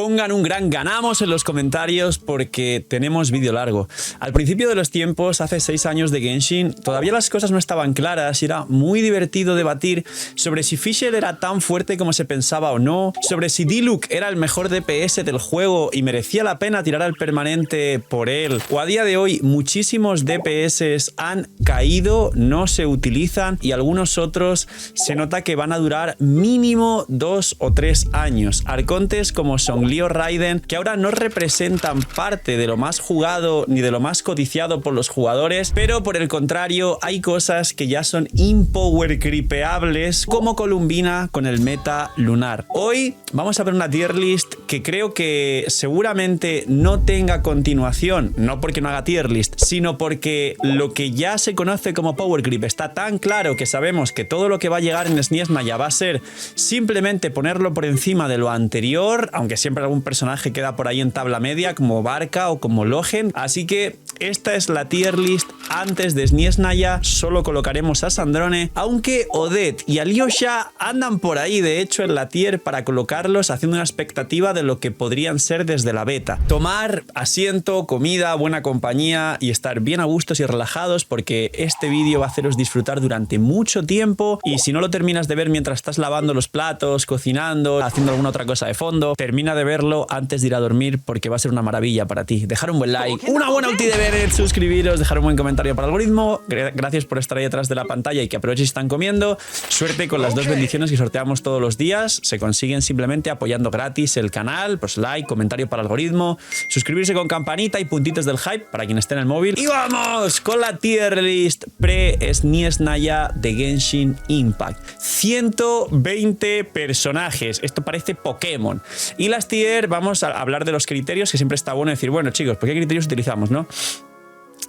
Pongan un gran ganamos en los comentarios porque tenemos vídeo largo. Al principio de los tiempos, hace 6 años de Genshin, todavía las cosas no estaban claras y era muy divertido debatir sobre si Fischl era tan fuerte como se pensaba o no, sobre si Diluc era el mejor DPS del juego y merecía la pena tirar al permanente por él, o a día de hoy muchísimos DPS han caído, no se utilizan y algunos otros se nota que van a durar mínimo 2 o 3 años. Arcontes como Songlio Raiden, que ahora no representan parte de lo más jugado ni de lo más codiciado por los jugadores, pero por el contrario hay cosas que ya son impower creepeables, como Columbina con el meta lunar. Hoy vamos a ver una tier list que creo que seguramente no tenga continuación, no porque no haga tier list, sino porque lo que ya se conoce como power creep está tan claro que sabemos que todo lo que va a llegar en SNES Naya va a ser simplemente ponerlo por encima de lo anterior, aunque siempre algún personaje queda por ahí en tabla media como Barca o como Logen. Así que esta es la tier list antes de SNES Naya. Solo colocaremos a Sandrone, aunque Odette y Alyosha andan por ahí de hecho en la tier para colocarlos haciendo una expectativa de lo que podrían ser desde la beta. Tomar asiento, comida, buena compañía y estar bien a gustos y relajados porque este vídeo va a haceros disfrutar durante mucho tiempo, y si no lo terminas de ver mientras estás lavando los platos, cocinando, haciendo alguna otra cosa de fondo, termina de verlo antes de ir a dormir porque va a ser una maravilla para ti. Dejar un buen like, una buena ulti de Bennett, suscribiros, dejar un buen comentario para el algoritmo. Gracias por estar ahí detrás de la pantalla y que aprovechen si están comiendo. Suerte con las 2 bendiciones que sorteamos todos los días. Se consiguen simplemente apoyando gratis el canal, pues like, comentario para el algoritmo, suscribirse con campanita y puntitos del hype para quien esté en el móvil. Y vamos con la tier list pre-SNES Naya de Genshin Impact. 120 personajes, esto parece Pokémon. Y las tier, vamos a hablar de los criterios, que siempre está bueno decir, bueno chicos, ¿por qué criterios utilizamos, no?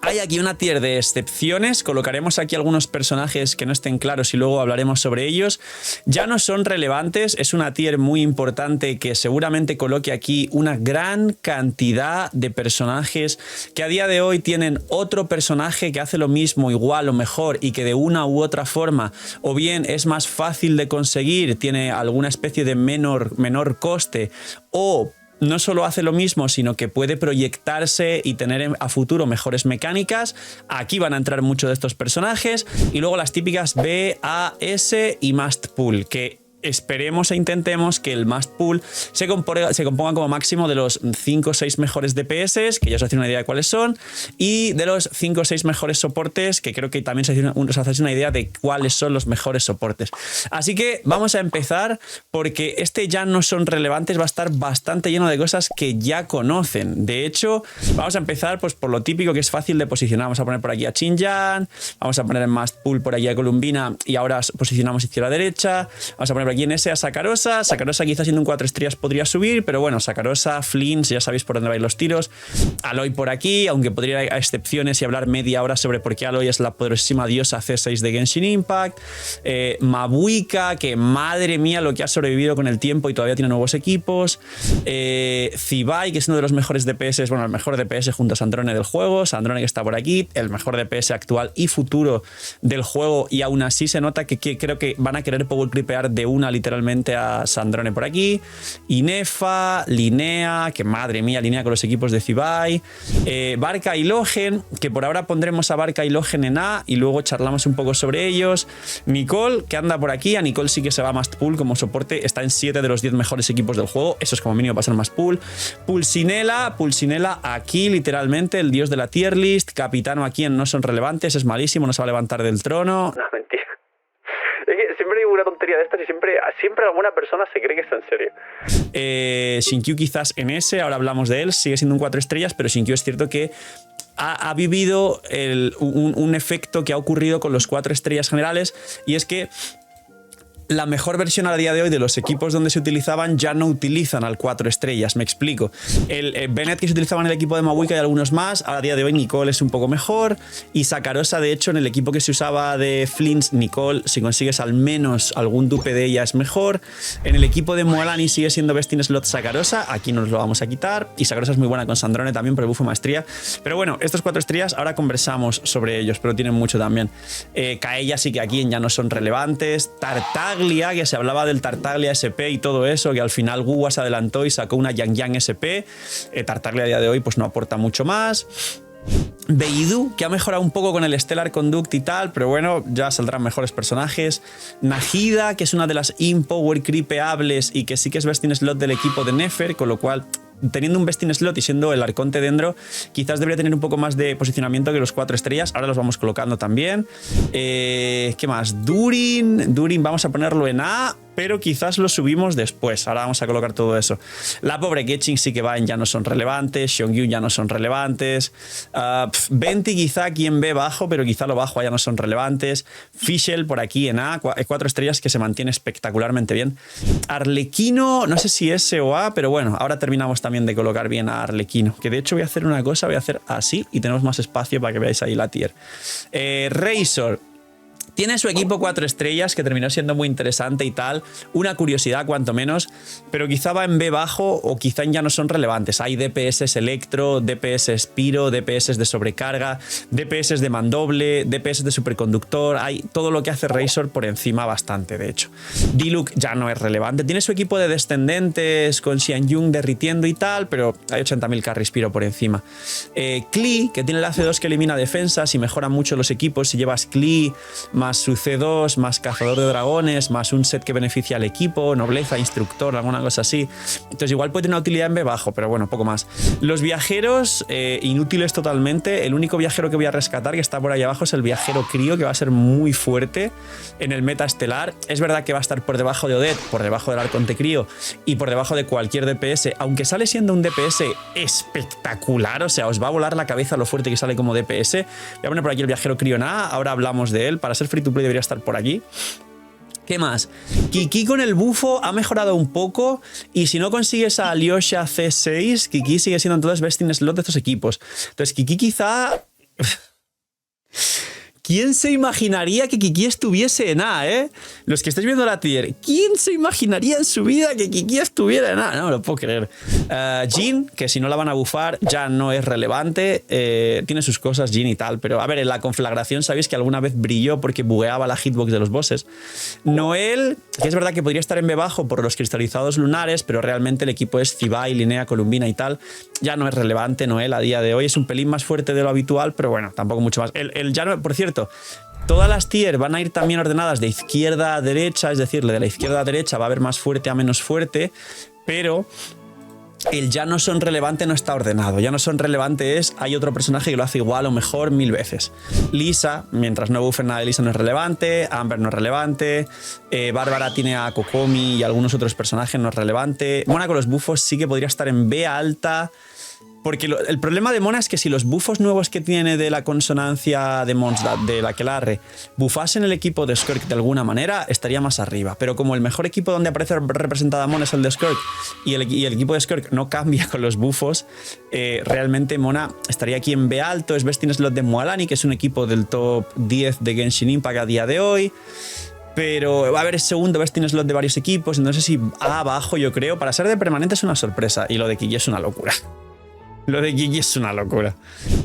Hay aquí una tier de excepciones, colocaremos aquí algunos personajes que no estén claros y luego hablaremos sobre ellos. Ya no son relevantes, es una tier muy importante que seguramente coloque aquí una gran cantidad de personajes que a día de hoy tienen otro personaje que hace lo mismo, igual o mejor, y que de una u otra forma o bien es más fácil de conseguir, tiene alguna especie de menor coste, o no solo hace lo mismo, sino que puede proyectarse y tener a futuro mejores mecánicas. Aquí van a entrar muchos de estos personajes. Y luego las típicas B, A, S y Must Pull, que esperemos e intentemos que el Must Pull se componga como máximo de los 5 o 6 mejores DPS, que ya os hacéis una idea de cuáles son, y de los 5 o 6 mejores soportes, que creo que también os hacéis una idea de cuáles son los mejores soportes. Así que vamos a empezar porque ya no son relevantes, va a estar bastante lleno de cosas que ya conocen. De hecho, vamos a empezar pues por lo típico, que es fácil de posicionar. Vamos a poner por aquí a Xinjiang, vamos a poner en Must Pull por aquí a Columbina y ahora posicionamos izquierda a derecha. Vamos a poner aquí en ese a Sakarosa. Sakarosa quizás siendo un 4 estrellas podría subir, pero bueno, Sakarosa, Flynn, ya sabéis por dónde vais los tiros. Aloy por aquí, aunque podría ir a excepciones y hablar media hora sobre por qué Aloy es la poderosísima diosa C6 de Genshin Impact. Mabuika, que madre mía lo que ha sobrevivido con el tiempo y todavía tiene nuevos equipos. Zibai, que es uno de los mejores DPS, bueno, el mejor DPS junto a Sandrone del juego. Sandrone que está por aquí, el mejor DPS actual y futuro del juego, y aún así se nota que creo que van a querer power creepear de una literalmente a Sandrone por aquí. Inefa, Linea, que madre mía, Linea con los equipos de Zibai. Barca y Logen, que por ahora pondremos a Barca y Logen en A y luego charlamos un poco sobre ellos. Nicole, que anda por aquí. A Nicole sí que se va a Must Pull como soporte, está en 7 de los 10 mejores equipos del juego, eso es como mínimo para ser Must Pull. Pulsinella aquí literalmente el dios de la tier list. Capitano aquí en no son relevantes, es malísimo, no se va a levantar del trono. No, mentira. Es que siempre digo una tontería de estas y siempre alguna persona se cree que está en serio. Shinkyu quizás en ese, ahora hablamos de él, sigue siendo un 4 estrellas, pero Shinkyu es cierto que ha vivido un efecto que ha ocurrido con los 4 estrellas generales, y es que la mejor versión a día de hoy de los equipos donde se utilizaban ya no utilizan al 4 estrellas, me explico. El Bennett que se utilizaba en el equipo de Mabuika y algunos más, a día de hoy Nicole es un poco mejor, y Sakarosa de hecho en el equipo que se usaba de Flint, Nicole, si consigues al menos algún dupe de ella es mejor. En el equipo de Moalani sigue siendo Best in Slot Sakarosa, aquí nos lo vamos a quitar, y Sakarosa es muy buena con Sandrone también por el bufo maestría. Pero bueno, estos 4 estrellas ahora conversamos sobre ellos, pero tienen mucho también. Kaeya sí que aquí ya no son relevantes. Tartaglia Tartaglia, que se hablaba del Tartaglia SP y todo eso, que al final Guwa se adelantó y sacó una Yang Yang SP. Tartaglia a día de hoy pues no aporta mucho más. Beidou, que ha mejorado un poco con el Stellar Conduct y tal, pero bueno, ya saldrán mejores personajes. Nahida, que es una de las Impower creepeables y que sí que es best in slot del equipo de Nefer, con lo cual, teniendo un best in slot y siendo el Arconte Dendro, quizás debería tener un poco más de posicionamiento que los 4 estrellas. Ahora los vamos colocando también. ¿Qué más? Durin, vamos a ponerlo en A, pero quizás lo subimos después. Ahora vamos a colocar todo eso. La pobre Keqing sí que va en ya no son relevantes. Xiongyu ya no son relevantes. Venti quizá aquí en B bajo, pero quizá lo bajo ya no son relevantes. Fischl por aquí en A, 4 estrellas que se mantiene espectacularmente bien. Arlequino, no sé si S o A, pero bueno, ahora terminamos también de colocar bien a Arlequino. Que de hecho voy a hacer una cosa, voy a hacer así y tenemos más espacio para que veáis ahí la tier. Razor. Tiene su equipo 4 estrellas, que terminó siendo muy interesante y tal. Una curiosidad, cuanto menos. Pero quizá va en B bajo o quizá ya no son relevantes. Hay DPS Electro, DPS Spiro, DPS de sobrecarga, DPS de mandoble, DPS de superconductor. Hay todo lo que hace Razor por encima bastante, de hecho. Diluc ya no es relevante. Tiene su equipo de descendentes con Xianyun derritiendo y tal, pero hay 80.000 carry Spiro por encima. Klee, que tiene el AC2 que elimina defensas y mejora mucho los equipos. Si llevas Klee más su C2, más cazador de dragones, más un set que beneficia al equipo, nobleza, instructor, alguna cosa así. Entonces igual puede tener una utilidad en B bajo, pero bueno, poco más. Los viajeros, inútiles totalmente. El único viajero que voy a rescatar, que está por ahí abajo, es el viajero Crío, que va a ser muy fuerte en el meta estelar. Es verdad que va a estar por debajo de Odette, por debajo del Arconte Crío y por debajo de cualquier DPS, aunque sale siendo un DPS espectacular, o sea, os va a volar la cabeza lo fuerte que sale como DPS. Voy a poner por aquí el viajero Crío en A, ahora hablamos de él. Para ser free to play debería estar por aquí. ¿Qué más? Kiki con el bufo ha mejorado un poco y si no consigues a Alyosha C6, Kiki sigue siendo entonces best in slot de estos equipos. Entonces Kiki quizá... ¿Quién se imaginaría que Kiki estuviese en A, Los que estáis viendo la tier, ¿quién se imaginaría en su vida que Kiki estuviera en A? No me lo puedo creer. Jhin, que si no la van a bufar ya no es relevante. Tiene sus cosas Jhin y tal, pero a ver, en la conflagración sabéis que alguna vez brilló porque bugueaba la hitbox de los bosses. Noel, que es verdad que podría estar en B bajo por los cristalizados lunares, pero realmente el equipo es Zibai, Linnea, Columbina y tal. Ya no es relevante Noel a día de hoy. Es un pelín más fuerte de lo habitual, pero bueno, tampoco mucho más. Ya no, por cierto, todas las tier van a ir también ordenadas de izquierda a derecha, es decir, de la izquierda a derecha va a haber más fuerte a menos fuerte, pero el ya no son relevante no está ordenado. Ya no son relevante es, hay otro personaje que lo hace igual o mejor 1000 veces. Lisa, mientras no buffen nada de Lisa no es relevante, Amber no es relevante, Bárbara tiene a Kokomi y algunos otros personajes no es relevante. Mona con los buffos sí que podría estar en B alta. Porque el problema de Mona es que si los bufos nuevos que tiene de la consonancia de Mondstadt, de la Aquelarre, bufasen el equipo de Skirk de alguna manera, estaría más arriba. Pero como el mejor equipo donde aparece representada Mona es el de Skirk y el equipo de Skirk no cambia con los bufos, realmente Mona estaría aquí en B alto. Es best in slot de Mualani, que es un equipo del top 10 de Genshin Impact a día de hoy. Pero va a haber segundo best in slot de varios equipos, entonces si A abajo yo creo. Para ser de permanente es una sorpresa y lo de Kiki es una locura. Lo de Kiki es una locura.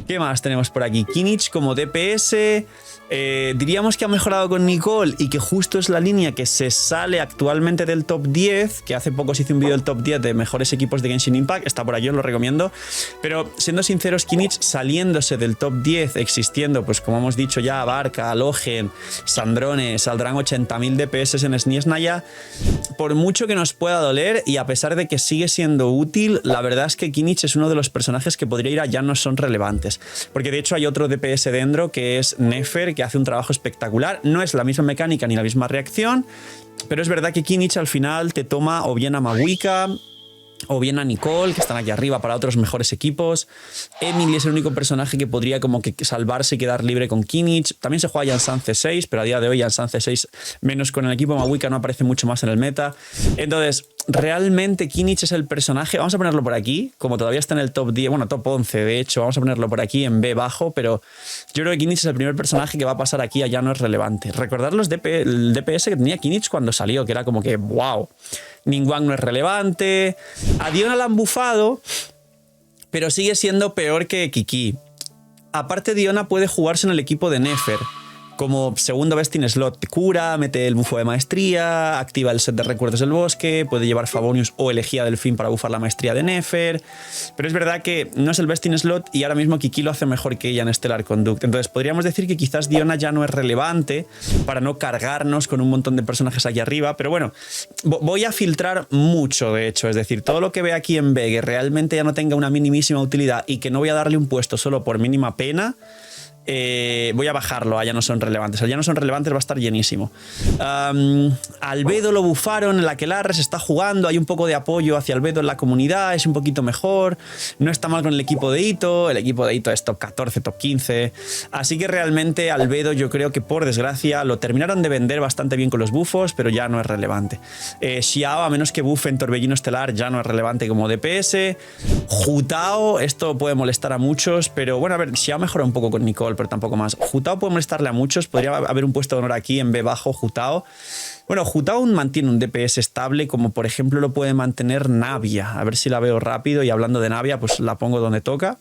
¿Qué más tenemos por aquí? Kinich como DPS. Diríamos que ha mejorado con Nicole y que justo es la línea que se sale actualmente del top 10, que hace poco se hizo un vídeo del top 10 de mejores equipos de Genshin Impact, está por ahí, os lo recomiendo. Pero siendo sinceros, Kinich saliéndose del top 10, existiendo, pues como hemos dicho ya, Barca, Logen, Sandrone, saldrán 80.000 DPS en Sniesnaya. Por mucho que nos pueda doler y a pesar de que sigue siendo útil, la verdad es que Kinich es uno de los personajes que podría ir a ya no son relevantes. Porque de hecho hay otro DPS dentro que es Nefer, que hace un trabajo espectacular. No es la misma mecánica ni la misma reacción, pero es verdad que Kinich al final te toma o bien a Mahuika o bien a Nicole, que están aquí arriba para otros mejores equipos. Emily es el único personaje que podría como que salvarse y quedar libre con Kinich. También se juega Yansan C6, pero a día de hoy Yansan C6, menos con el equipo Mahuika, no aparece mucho más en el meta. Entonces, realmente Kinich es el personaje. Vamos a ponerlo por aquí, como todavía está en el top 10, bueno, top 11 de hecho, vamos a ponerlo por aquí en B bajo, pero yo creo que Kinich es el primer personaje que va a pasar aquí a ya no es relevante. Recordad el DPS que tenía Kinich cuando salió, que era como que wow. Ningguang no es relevante. A Diona la han bufado, pero sigue siendo peor que Kiki. Aparte, Diona puede jugarse en el equipo de Nefer, Como segundo best in slot te cura, mete el bufo de maestría, activa el set de recuerdos del bosque, puede llevar Favonius o Elegía del Fin para bufar la maestría de Nefer. Pero es verdad que no es el best in slot y ahora mismo Kiki lo hace mejor que ella en Stellar Conduct. Entonces podríamos decir que quizás Diona ya no es relevante para no cargarnos con un montón de personajes aquí arriba. Pero bueno, voy a filtrar mucho, de hecho. Es decir, todo lo que ve aquí en B que realmente ya no tenga una minimísima utilidad y que no voy a darle un puesto solo por mínima pena, voy a bajarlo a Ya no son relevantes. El Ya no son relevantes va a estar llenísimo. Albedo lo bufaron, el Aquelarre se está jugando, hay un poco de apoyo hacia Albedo en la comunidad, es un poquito mejor, no está mal con el equipo de Ito, el equipo de Ito es top 14, top 15, así que realmente Albedo yo creo que por desgracia lo terminaron de vender bastante bien con los bufos, pero ya no es relevante. Xiao, a menos que bufe en Torbellino Estelar, ya no es relevante como DPS. Jutao, esto puede molestar a muchos, pero bueno, a ver, Xiao mejora un poco con Nicole, pero tampoco más. Jutao puede molestarle a muchos, podría haber un puesto de honor aquí en B bajo, Jutao. Bueno, Jutao mantiene un DPS estable, como por ejemplo lo puede mantener Navia. A ver si la veo rápido, y hablando de Navia, pues la pongo donde toca.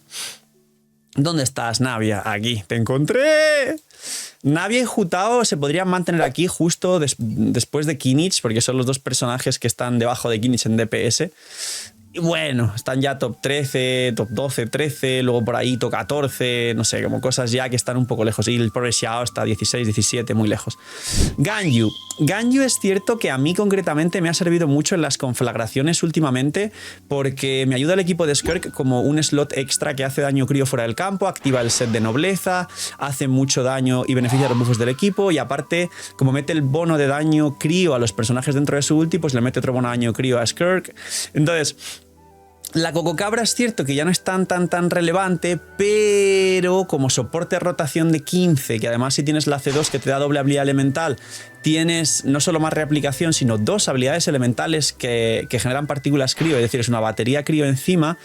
¿Dónde estás, Navia? Aquí, te encontré. Navia y Jutao se podrían mantener aquí justo después de Kinich, porque son los dos personajes que están debajo de Kinich en DPS. Y bueno, están ya top 13, top 12, 13, luego por ahí top 14, no sé, como cosas ya que están un poco lejos. Y el pobre Xiao está 16, 17, muy lejos. Ganyu. Ganyu es cierto que a mí concretamente me ha servido mucho en las conflagraciones últimamente, porque me ayuda el equipo de Skirk como un slot extra que hace daño crío fuera del campo, activa el set de nobleza, hace mucho daño y beneficia a los buffos del equipo, y aparte, como mete el bono de daño crío a los personajes dentro de su ulti, pues le mete otro bono de daño crío a Skirk. Entonces, la Cococabra es cierto que ya no es tan relevante, pero como soporte de rotación de 15, que además si tienes la C2 que te da doble habilidad elemental, tienes no solo más reaplicación, sino dos habilidades elementales que generan partículas crío, es decir, es una batería crío encima.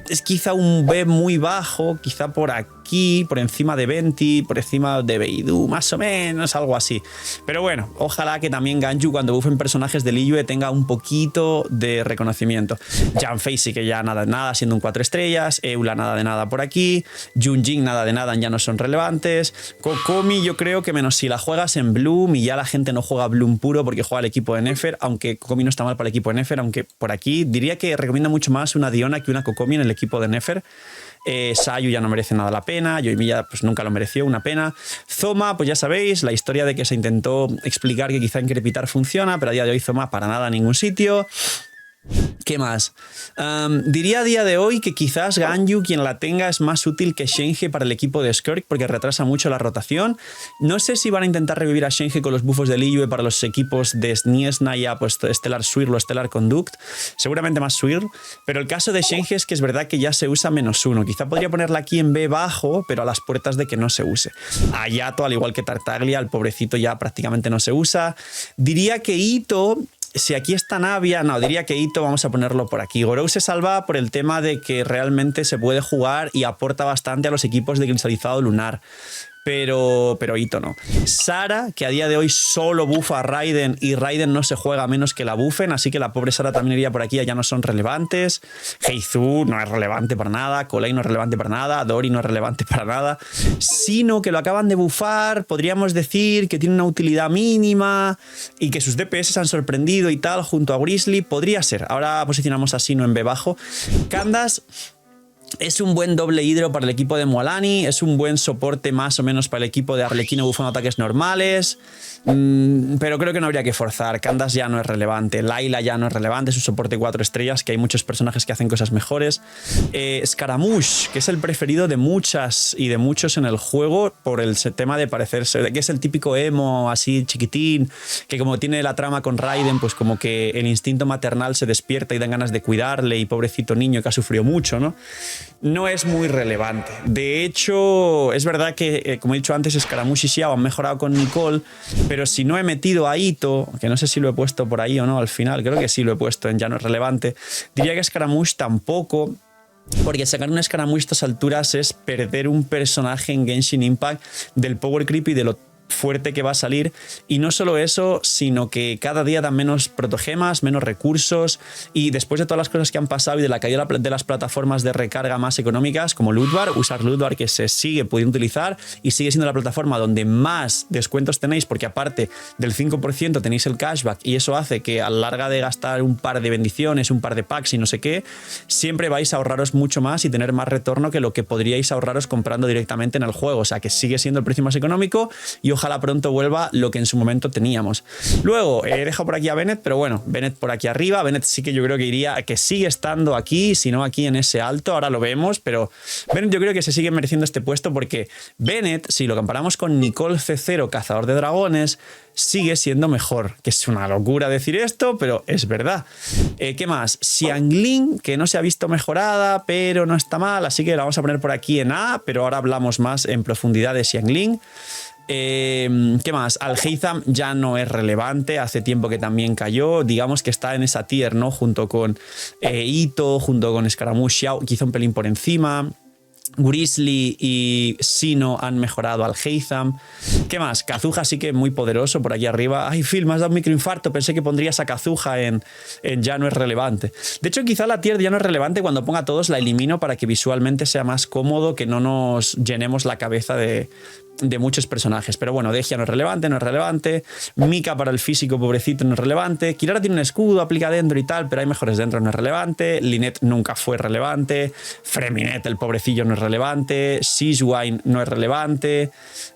Es quizá un B muy bajo, quizá por aquí, por encima de Venti, por encima de Beidou, más o menos, algo así. Pero bueno, ojalá que también Ganyu cuando bufen personajes de Liyue tenga un poquito de reconocimiento. Janfei sí que ya nada de nada, siendo un 4 estrellas, Eula nada de nada por aquí, Junjin nada de nada, ya no son relevantes. Kokomi yo creo que menos si la juegas en Bloom y ya la gente no juega Bloom puro porque juega el equipo de Nefer, aunque Kokomi no está mal para el equipo de Nefer, aunque por aquí diría que recomienda mucho más una Diona que una Kokomi en el equipo de Nefer. Sayu ya no merece nada la pena, Yoimiya pues nunca lo mereció, una pena. Zoma, pues ya sabéis, la historia de que se intentó explicar que quizá en Crepitar funciona, pero a día de hoy Zoma para nada a ningún sitio. ¿Qué más? Diría a día de hoy que quizás Ganyu, quien la tenga, es más útil que Shenhe para el equipo de Skirk porque retrasa mucho la rotación. No sé si van a intentar revivir a Shenhe con los buffos de Liyue para los equipos de Sniesna ya, pues Stellar Swirl o Stellar Conduct. Seguramente más Swirl, pero el caso de Shenhe es que es verdad que ya se usa -1. Quizá podría ponerla aquí en B bajo, pero a las puertas de que no se use. Ayato, al igual que Tartaglia, el pobrecito ya prácticamente no se usa. Diría que Ito... Si aquí está Navia, no, diría que Ito vamos a ponerlo por aquí. Gorou se salva por el tema de que realmente se puede jugar y aporta bastante a los equipos de cristalizado lunar. Pero Ito no. Sara, que a día de hoy solo bufa a Raiden y Raiden no se juega a menos que la bufen, así que la pobre Sara también iría por aquí, ya no son relevantes. Heizu no es relevante para nada, Kolei no es relevante para nada, Dori no es relevante para nada. Sino que lo acaban de bufar, podríamos decir que tiene una utilidad mínima y que sus DPS han sorprendido y tal, junto a Grizzly, podría ser. Ahora posicionamos a Sino en B bajo. Candace es un buen doble hidro para el equipo de Mualani, es un buen soporte más o menos para el equipo de Arlequino bufando ataques normales, pero creo que no habría que forzar. Candace ya no es relevante, Layla ya no es relevante, es un soporte 4 estrellas, que hay muchos personajes que hacen cosas mejores. Scaramouche, que es el preferido de muchas y de muchos en el juego por el tema de parecerse, que es el típico emo así chiquitín, que como tiene la trama con Raiden, pues como que el instinto maternal se despierta y dan ganas de cuidarle, y pobrecito niño que ha sufrido mucho, ¿no? No es muy relevante. De hecho, es verdad que, como he dicho antes, Scaramouche y Xiao han mejorado con Nicole, pero si no he metido a Ito, que no sé si lo he puesto por ahí o no al final, creo que sí lo he puesto en Ya no es relevante, diría que Scaramouche tampoco, porque sacar un Scaramouche a estas alturas es perder un personaje en Genshin Impact del power creep y de lo fuerte que va a salir. Y no solo eso, sino que cada día dan menos protogemas, menos recursos, y después de todas las cosas que han pasado y de la caída de las plataformas de recarga más económicas como Lootbar, usar Lootbar, que se sigue pudiendo utilizar y sigue siendo la plataforma donde más descuentos tenéis, porque aparte del 5% tenéis el cashback, y eso hace que a la larga de gastar un par de bendiciones, un par de packs y no sé qué, siempre vais a ahorraros mucho más y tener más retorno que lo que podríais ahorraros comprando directamente en el juego. O sea que sigue siendo el precio más económico, y ojalá pronto vuelva lo que en su momento teníamos. Luego he dejado por aquí a Bennett, pero bueno, Bennett por aquí arriba. Bennett sí que yo creo que iría, que sigue estando aquí, si no aquí en ese alto, ahora lo vemos, pero Bennett yo creo que se sigue mereciendo este puesto, porque Bennett, si lo comparamos con Nicole C0, cazador de dragones, sigue siendo mejor, que es una locura decir esto, pero es verdad. ¿Qué más? Xiangling, que no se ha visto mejorada, pero no está mal, así que la vamos a poner por aquí en A, pero ahora hablamos más en profundidad de Xiangling. ¿Qué más? Al-Haytham ya no es relevante, hace tiempo que también cayó, digamos que está en esa tier, ¿no? Junto con Ito, junto con Scaramouche, Xiao, quizá un pelín por encima. Grizzly y Sino han mejorado al Haytham. ¿Qué más? Kazuha sí que muy poderoso por aquí arriba. Ay, Phil, me has dado un microinfarto. Pensé que pondrías a Kazuha en ya no es relevante. De hecho, quizá la tier ya no es relevante. Cuando ponga a todos la elimino para que visualmente sea más cómodo, que no nos llenemos la cabeza de muchos personajes. Pero bueno, Dejia no es relevante, no es relevante. Mika para el físico, pobrecito, no es relevante. Kirara tiene un escudo, aplica dentro y tal, pero hay mejores dentro, no es relevante. Lynette nunca fue relevante. Freminet, el pobrecillo, no es relevante. Sizwine no es relevante.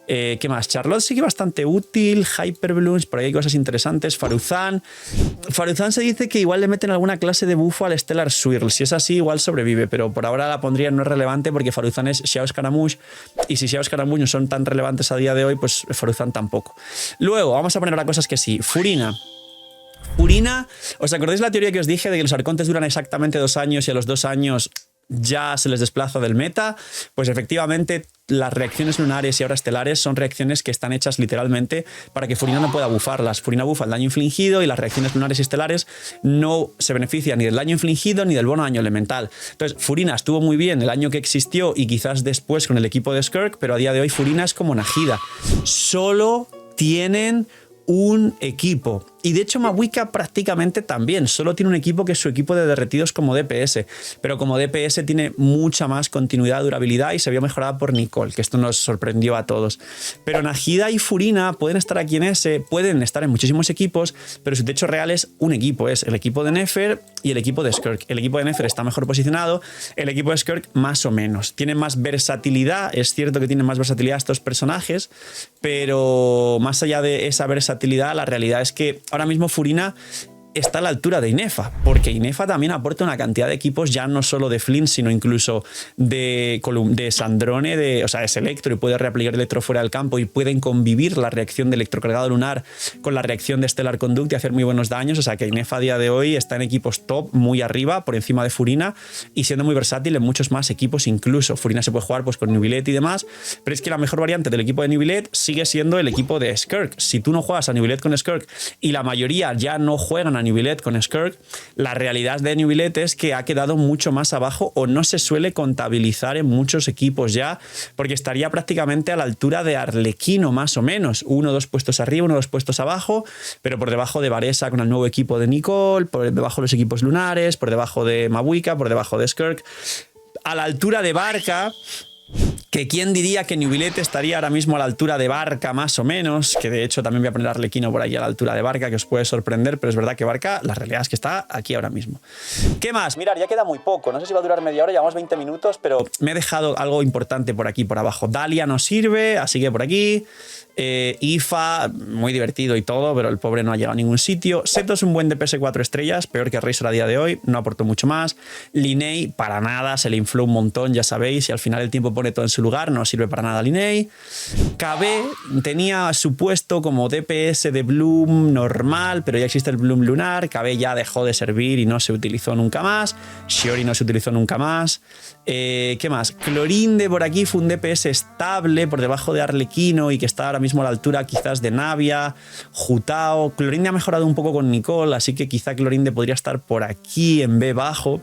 ¿Qué más? Charlotte sigue bastante útil. Hyperbloons, por ahí hay cosas interesantes. Faruzan se dice que igual le meten alguna clase de bufo al Stellar Swirl. Si es así, igual sobrevive, pero por ahora la pondría no es relevante, porque Faruzan es Xiao Scaramouche, y si Xiao Scaramouche no son tan relevantes a día de hoy, pues Faruzan tampoco. Luego, vamos a poner ahora cosas que sí. Furina, ¿os acordáis la teoría que os dije de que los arcontes duran exactamente 2 años y a los 2 años ya se les desplaza del meta? Pues efectivamente las reacciones lunares y ahora estelares son reacciones que están hechas literalmente para que Furina no pueda bufarlas. Furina bufa el daño infligido, y las reacciones lunares y estelares no se benefician ni del daño infligido ni del bono daño elemental. Entonces Furina estuvo muy bien el año que existió y quizás después con el equipo de Skirk, pero a día de hoy Furina es como Najida. Solo tienen un equipo. Y de hecho Mavuika prácticamente también, solo tiene un equipo que es su equipo de derretidos como DPS, pero como DPS tiene mucha más continuidad, durabilidad, y se vio mejorada por Nicole, que esto nos sorprendió a todos. Pero Najida y Furina pueden estar aquí en ese, pueden estar en muchísimos equipos, pero su techo real es un equipo, es el equipo de Nefer y el equipo de Skirk. El equipo de Nefer está mejor posicionado, el equipo de Skirk más o menos. Tiene más versatilidad, es cierto que tienen más versatilidad estos personajes, pero más allá de esa versatilidad, la realidad es que ahora mismo Furina está a la altura de Inefa, porque Inefa también aporta una cantidad de equipos, ya no solo de Flint, sino incluso de Sandrone, o sea, es Electro y puede reaplicar Electro fuera del campo, y pueden convivir la reacción de electrocargado lunar con la reacción de Stellar Conduct y hacer muy buenos daños. O sea que Inefa a día de hoy está en equipos top, muy arriba, por encima de Furina, y siendo muy versátil en muchos más equipos incluso. Furina se puede jugar pues con Nubilet y demás, pero es que la mejor variante del equipo de Nubilet sigue siendo el equipo de Skirk. Si tú no juegas a Nubilet con Skirk, y la mayoría ya no juegan a Nubilet con Skirk, la realidad de Nubilet es que ha quedado mucho más abajo, o no se suele contabilizar en muchos equipos ya, porque estaría prácticamente a la altura de Arlequino más o menos, 1 o 2 puestos arriba, 1 o 2 puestos abajo, pero por debajo de Varesa con el nuevo equipo de Nicole, por debajo de los equipos lunares, por debajo de Mavuika, por debajo de Skirk, a la altura de Barca. Que quién diría que Nubilet estaría ahora mismo a la altura de Barca más o menos, que de hecho también voy a poner Arlequino por ahí a la altura de Barca, que os puede sorprender, pero es verdad que Barca, la realidad es que está aquí ahora mismo. ¿Qué más? Mirad, ya queda muy poco, no sé si va a durar media hora, llevamos 20 minutos, pero me he dejado algo importante por aquí, por abajo. Dalia no sirve, así que por aquí. Ifa, muy divertido y todo, pero el pobre no ha llegado a ningún sitio. Seto es un buen DPS 4 estrellas, peor que Razor a día de hoy, no aportó mucho más. Linney, para nada, se le infló un montón, ya sabéis, y al final el tiempo pone todo en su lugar, no sirve para nada Linney. KB tenía su puesto como DPS de Bloom normal, pero ya existe el Bloom lunar. KB ya dejó de servir y no se utilizó nunca más. Shiori no se utilizó nunca más. ¿Qué más? Clorinde por aquí fue un DPS estable por debajo de Arlequino y que está ahora mismo a la altura quizás de Navia, Jutao. Clorinde ha mejorado un poco con Nicole, así que quizá Clorinde podría estar por aquí en B bajo.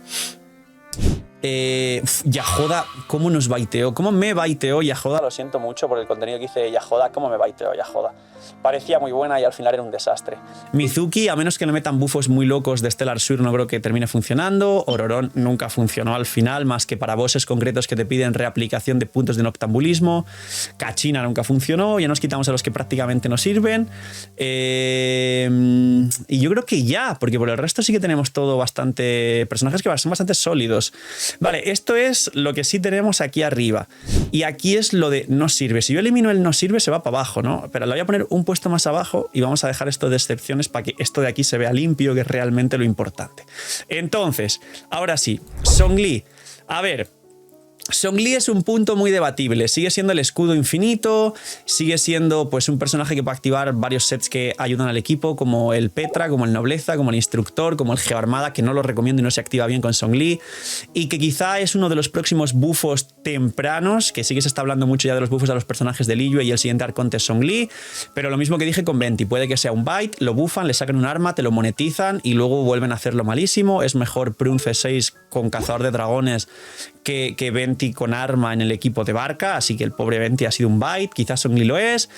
Yajoda, ¿cómo nos baiteó? ¿Cómo me baiteó Yajoda? Lo siento mucho por el contenido que hice Yajoda. ¿Cómo me baiteó Yajoda? Parecía muy buena y al final era un desastre. Mizuki, a menos que le metan bufos muy locos de Stellar Sword, no creo que termine funcionando. Ororón nunca funcionó al final, más que para bosses concretos que te piden reaplicación de puntos de noctambulismo. Kachina nunca funcionó. Ya nos quitamos a los que prácticamente no sirven. Y yo creo que ya, porque por el resto sí que tenemos todo bastante... personajes que son bastante sólidos. Vale, esto es lo que sí tenemos aquí arriba. Y aquí es lo de no sirve. Si yo elimino el no sirve, se va para abajo, ¿no? Pero lo voy a poner un puesto más abajo y vamos a dejar esto de excepciones para que esto de aquí se vea limpio, que es realmente lo importante. Entonces, ahora sí, Zhongli. A ver... Zhongli es un punto muy debatible, sigue siendo el escudo infinito, sigue siendo pues un personaje que puede activar varios sets que ayudan al equipo, como el Petra, como el Nobleza, como el Instructor, como el Geoarmada, que no lo recomiendo y no se activa bien con Zhongli, y que quizá es uno de los próximos bufos tempranos, que sí que se está hablando mucho ya de los bufos a los personajes de Liyue y el siguiente arconte es Zhongli, pero lo mismo que dije con Venti, puede que sea un bite, lo bufan, le sacan un arma, te lo monetizan y luego vuelven a hacerlo malísimo. Es mejor Prun C6 con Cazador de Dragones que Venti con arma en el equipo de Barca, así que el pobre Venti ha sido un bite, quizás Zhongli lo es,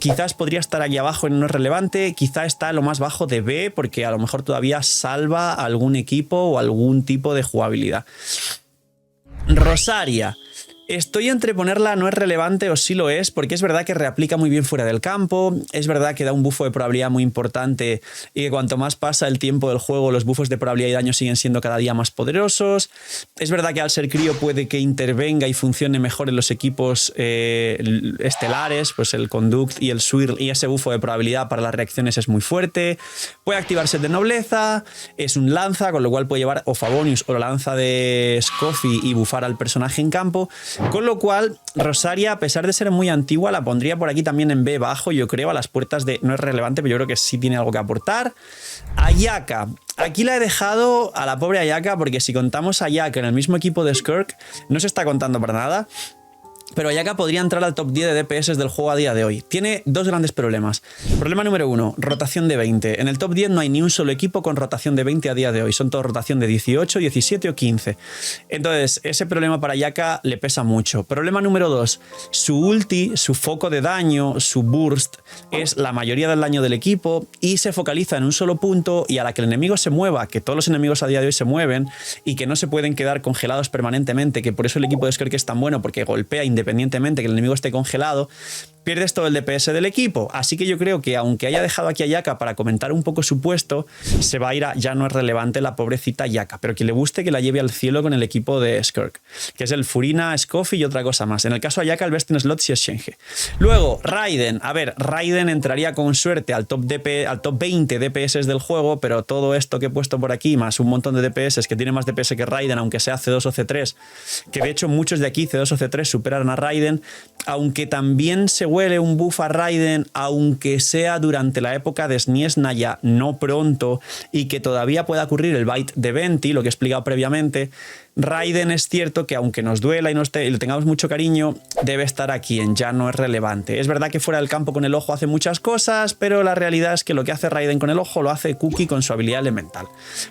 quizás podría estar aquí abajo en no es relevante, quizá está en lo más bajo de B, porque a lo mejor todavía salva a algún equipo o algún tipo de jugabilidad. Rosaria. Estoy entre ponerla no es relevante o sí lo es, porque es verdad que reaplica muy bien fuera del campo, es verdad que da un bufo de probabilidad muy importante y que cuanto más pasa el tiempo del juego, los bufos de probabilidad y daño siguen siendo cada día más poderosos. Es verdad que al ser crío puede que intervenga y funcione mejor en los equipos estelares, pues el Conduct y el Swirl, y ese bufo de probabilidad para las reacciones es muy fuerte. Puede activarse de nobleza, es un lanza, con lo cual puede llevar o Favonius o la lanza de Scoffy y bufar al personaje en campo. Con lo cual, Rosaria, a pesar de ser muy antigua, la pondría por aquí también en B bajo, yo creo, a las puertas de... No es relevante, pero yo creo que sí tiene algo que aportar. Ayaka. Aquí la he dejado a la pobre Ayaka, porque si contamos a Ayaka en el mismo equipo de Skirk, no se está contando para nada. Pero Ayaka podría entrar al top 10 de DPS del juego a día de hoy. Tiene dos grandes problemas. Problema número 1, rotación de 20. En el top 10 no hay ni un solo equipo con rotación de 20 a día de hoy. Son todos rotación de 18, 17 o 15. Entonces, ese problema para Ayaka le pesa mucho. Problema número 2, su ulti, su foco de daño, su burst, es la mayoría del daño del equipo y se focaliza en un solo punto, y a la que el enemigo se mueva, que todos los enemigos a día de hoy se mueven y que no se pueden quedar congelados permanentemente, que por eso el equipo de Skirk es tan bueno, porque golpea independientemente que el enemigo esté congelado, pierdes todo el DPS del equipo. Así que yo creo que aunque haya dejado aquí a Ayaka para comentar un poco su puesto, se va a ir a... Ya no es relevante la pobrecita Ayaka, pero que le guste que la lleve al cielo con el equipo de Skirk, que es el Furina, Scoffy y otra cosa más. En el caso de Ayaka, el best in slot sí es Shenhe. Luego, Raiden. A ver, Raiden entraría con suerte al top 20 DPS del juego, pero todo esto que he puesto por aquí, más un montón de DPS que tiene más DPS que Raiden, aunque sea C2 o C3, que de hecho muchos de aquí, C2 o C3, superan a Raiden, aunque también se huele un buff a Raiden, aunque sea durante la época de Sniesnaya, no pronto, y que todavía pueda ocurrir el bite de Venti, lo que he explicado previamente. Raiden es cierto que aunque nos duela y le tengamos mucho cariño, debe estar aquí en ya no es relevante. Es verdad que fuera del campo con el ojo hace muchas cosas, pero la realidad es que lo que hace Raiden con el ojo lo hace Cookie con su habilidad elemental.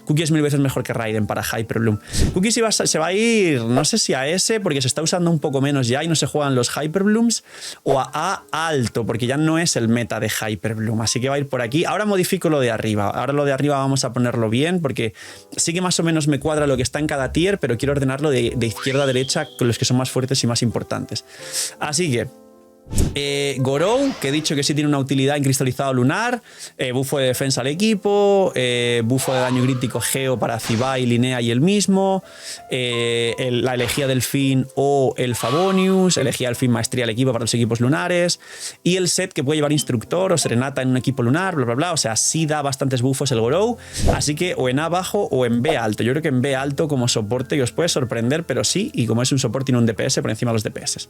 Cookie es 1000 veces mejor que Raiden para Hyper Bloom. Cookie se va a ir, no sé si a S, porque se está usando un poco menos ya y no se juegan los Hyper Blooms, o a A alto, porque ya no es el meta de Hyper Bloom, así que va a ir por aquí. Ahora modifico lo de arriba. Ahora lo de arriba vamos a ponerlo bien, porque sí que más o menos me cuadra lo que está en cada tier, pero quiero ordenarlo de izquierda a derecha con los que son más fuertes y más importantes. Así que Gorou, que he dicho que sí tiene una utilidad en cristalizado lunar, bufo de defensa al equipo, bufo de daño crítico Geo para Zibai, Linnea y el mismo, la elegía del fin o el Favonius, elegía del fin maestría al equipo para los equipos lunares, y el set que puede llevar Instructor o Serenata en un equipo lunar, bla bla bla. O sea, sí da bastantes bufos el Gorou, así que o en A bajo o en B alto. Yo creo que en B alto como soporte, que os puede sorprender, pero sí, y como es un soporte tiene un DPS por encima de los DPS.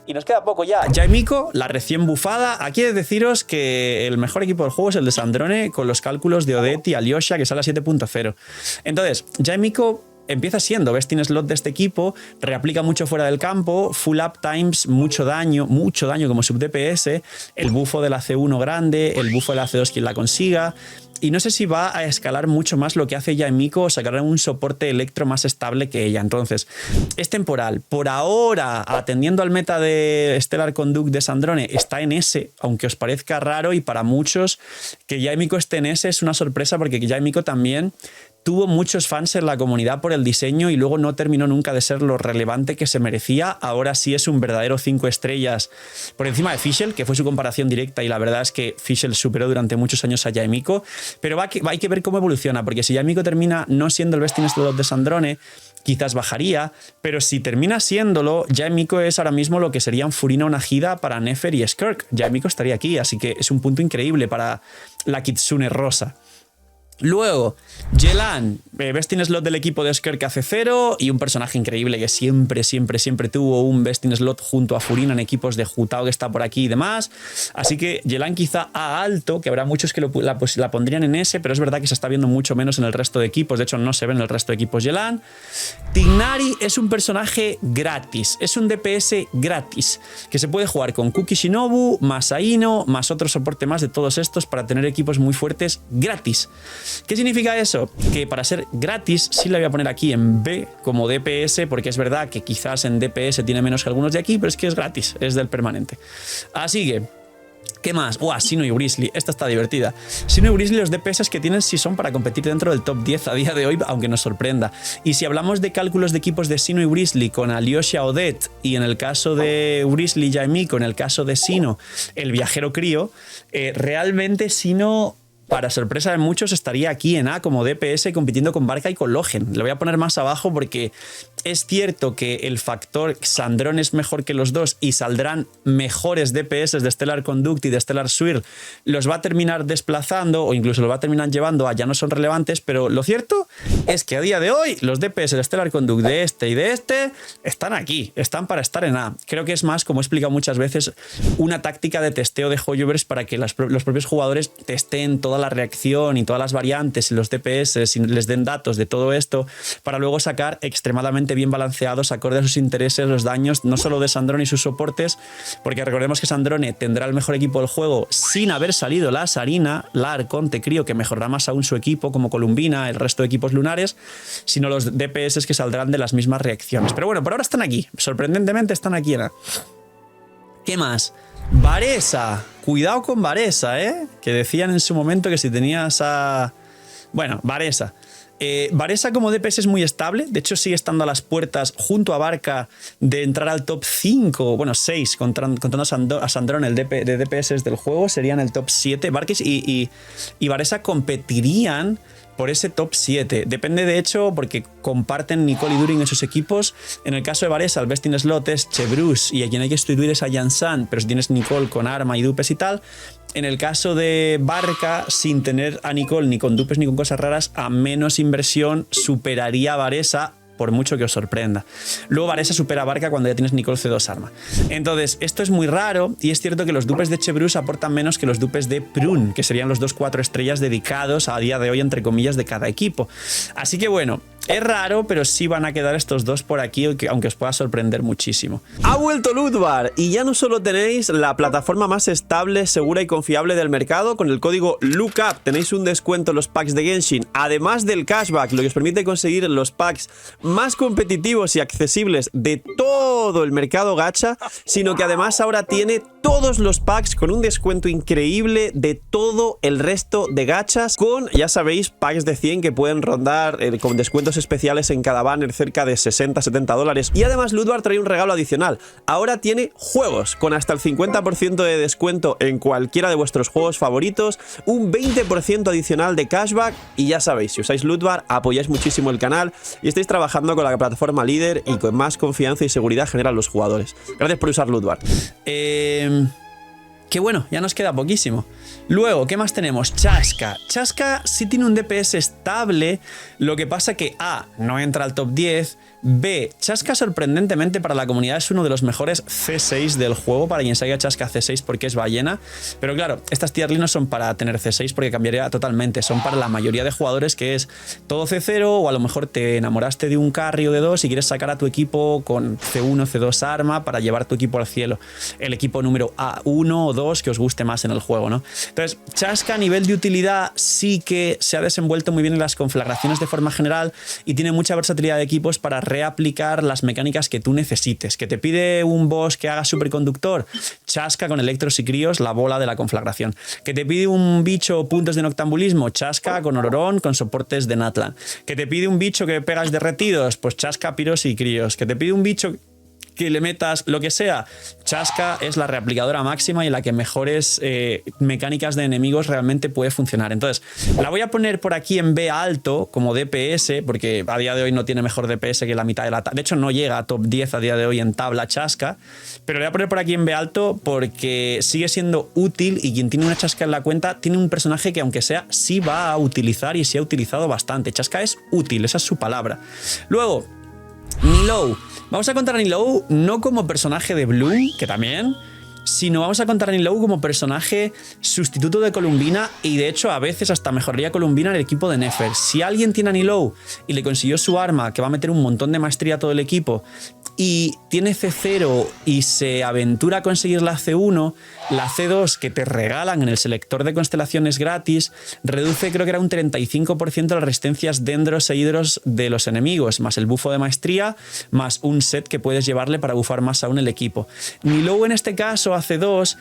Y nos queda poco ya. Jaimiko, la recién bufada. Aquí he de deciros que el mejor equipo del juego es el de Sandrone, con los cálculos de Odette y Alyosha, que sale a 7.0. Entonces, Jaimiko empieza siendo best in slot de este equipo, reaplica mucho fuera del campo, full up times, mucho daño como sub DPS, el bufo de la C1 grande, el bufo de la C2 quien la consiga. Y no sé si va a escalar mucho más lo que hace ya Miko o sacar un soporte electro más estable que ella. Entonces, es temporal. Por ahora, atendiendo al meta de Stellar Conduct de Sandrone, está en S, aunque os parezca raro, y para muchos que ya Miko esté en S es una sorpresa, porque ya Miko también tuvo muchos fans en la comunidad por el diseño y luego no terminó nunca de ser lo relevante que se merecía. Ahora sí es un verdadero 5 estrellas por encima de Fischl, que fue su comparación directa, y la verdad es que Fischl superó durante muchos años a Yaemiko. Pero hay que ver cómo evoluciona, porque si Yaemiko termina no siendo el best in slot de Sandrone, quizás bajaría, pero si termina siéndolo, Yaemiko es ahora mismo lo que serían Furina o Nahida para Nefer y Skirk. Yaemiko estaría aquí, así que es un punto increíble para la Kitsune rosa. Luego, Yelan, best in slot del equipo de Skirk hace 0 y un personaje increíble que siempre tuvo un best in slot junto a Furina en equipos de Jutao, que está por aquí y demás. Así que Yelan quizá a alto, que habrá muchos que la pondrían en S, pero es verdad que se está viendo mucho menos en el resto de equipos. De hecho, no se ve en el resto de equipos Yelan. Tignari es un personaje gratis, es un DPS gratis, que se puede jugar con Kuki Shinobu, más Aino, más otro soporte más de todos estos para tener equipos muy fuertes gratis. ¿Qué significa eso? Que para ser gratis, sí la voy a poner aquí en B como DPS, porque es verdad que quizás en DPS tiene menos que algunos de aquí, pero es que es gratis, es del permanente. Así que, ¿qué más? Sino y Grizzly, esta está divertida. Sino y Grizzly, los DPS que tienen sí son para competir dentro del top 10 a día de hoy, aunque nos sorprenda. Y si hablamos de cálculos de equipos de Sino y Grizzly con Alyosha Odette, y en el caso de Grizzly Yaemiko, en el caso de Sino, el viajero crío, realmente Sino, para sorpresa de muchos, estaría aquí en A como DPS compitiendo con Barca y con Logen. Lo voy a poner más abajo porque es cierto que el factor Sandrone es mejor que los dos y saldrán mejores DPS de Stellar Conduct y de Stellar Swirl. Los va a terminar desplazando o incluso los va a terminar llevando a ya no son relevantes, pero lo cierto es que a día de hoy los DPS de Stellar Conduct de este y de este están aquí, están para estar en A. Creo que es más, como he explicado muchas veces, una táctica de testeo de Hoyoverse para que los propios jugadores testeen toda la reacción y todas las variantes y los DPS y les den datos de todo esto para luego sacar extremadamente bien balanceados, acorde a sus intereses, los daños, no solo de Sandrone y sus soportes, porque recordemos que Sandrone tendrá el mejor equipo del juego sin haber salido la Sarina, la Arconte Crío, que mejorará más aún su equipo, como Columbina, el resto de equipos lunares, sino los DPS que saldrán de las mismas reacciones. Pero bueno, por ahora están aquí, sorprendentemente están aquí. ¿Qué más? Varesa, cuidado con Varesa, que decían en su momento que si tenías a... Bueno, Varesa. Varesa como DPS es muy estable, de hecho sigue estando a las puertas junto a Barca de entrar al top 5, bueno 6, contando a Sandrone de DPS del juego, serían el top 7. Barca y Varesa competirían por ese top 7. Depende de hecho porque comparten Nicole y Durin en sus equipos. En el caso de Varesa, el best in slot es Chebrus y a quien hay que sustituir es a Jansan, pero si tienes Nicole con arma y dupes y tal. En el caso de Barca, sin tener a Nicole ni con dupes ni con cosas raras, a menos inversión superaría a Varesa, por mucho que os sorprenda. Luego Varesa supera a Barca cuando ya tienes Nicole C2 arma. Entonces, esto es muy raro y es cierto que los dupes de Chebrus aportan menos que los dupes de Prun, que serían los 2 4 estrellas dedicados a día de hoy, entre comillas, de cada equipo. Así que bueno, es raro, pero sí van a quedar estos dos por aquí, aunque os pueda sorprender muchísimo. Ha vuelto Ludvar y ya no solo tenéis la plataforma más estable, segura y confiable del mercado. Con el código LOOKUP tenéis un descuento en los packs de Genshin, además del cashback, lo que os permite conseguir los packs más competitivos y accesibles de todo el mercado gacha, sino que además ahora tiene todos los packs con un descuento increíble de todo el resto de gachas, con, ya sabéis, packs de 100 que pueden rondar con descuentos especiales en cada banner cerca de 60-70 dólares. Y además Ludvar trae un regalo adicional. Ahora tiene juegos con hasta el 50% de descuento en cualquiera de vuestros juegos favoritos, un 20% adicional de cashback y ya sabéis, si usáis Ludvar apoyáis muchísimo el canal y estáis trabajando con la plataforma líder y con más confianza y seguridad generan los jugadores. Gracias por usar Ludvar. Que bueno, ya nos queda poquísimo. Luego, ¿qué más tenemos? Chaska. Chaska sí tiene un DPS estable, lo que pasa que A, no entra al top 10, B, Chasca sorprendentemente para la comunidad es uno de los mejores C6 del juego, para quien se haya Chasca C6 porque es ballena, pero claro, estas tier list no son para tener C6 porque cambiaría totalmente, son para la mayoría de jugadores que es todo C0 o a lo mejor te enamoraste de un carry o de dos y quieres sacar a tu equipo con C1, C2 arma para llevar tu equipo al cielo, el equipo número A1 o 2 que os guste más en el juego, ¿no? Entonces, Chasca a nivel de utilidad sí que se ha desenvuelto muy bien en las conflagraciones de forma general y tiene mucha versatilidad de equipos para reaplicar las mecánicas que tú necesites. Que te pide un boss que haga superconductor, Chasca con electros y críos, la bola de la conflagración. Que te pide un bicho puntos de noctambulismo, Chasca con Ororón con soportes de Natlan. Que te pide un bicho que pegas derretidos, pues Chasca, piros y críos. Que te pide un bicho que le metas lo que sea, Chasca es la reaplicadora máxima y en la que mejores mecánicas de enemigos realmente puede funcionar. Entonces, la voy a poner por aquí en B alto como DPS, porque a día de hoy no tiene mejor DPS que la mitad de la tabla. De hecho, no llega a top 10 a día de hoy en tabla Chasca, pero la voy a poner por aquí en B alto porque sigue siendo útil y quien tiene una Chasca en la cuenta tiene un personaje que, aunque sea, sí va a utilizar y sí ha utilizado bastante. Chasca es útil, esa es su palabra. Luego, Nilou. Vamos a contar a Nilou no como personaje de Bloom, que también, sino vamos a contar a Nilou como personaje sustituto de Columbina y de hecho a veces hasta mejoraría Columbina en el equipo de Nefer. Si alguien tiene a Nilou y le consiguió su arma, que va a meter un montón de maestría a todo el equipo, y tiene C0 y se aventura a conseguir la C1, la C2 que te regalan en el selector de constelaciones gratis, reduce creo que era un 35% las resistencias dendros e hidros de los enemigos, más el bufo de maestría, más un set que puedes llevarle para bufar más aún el equipo. Nilou en este caso, a C2,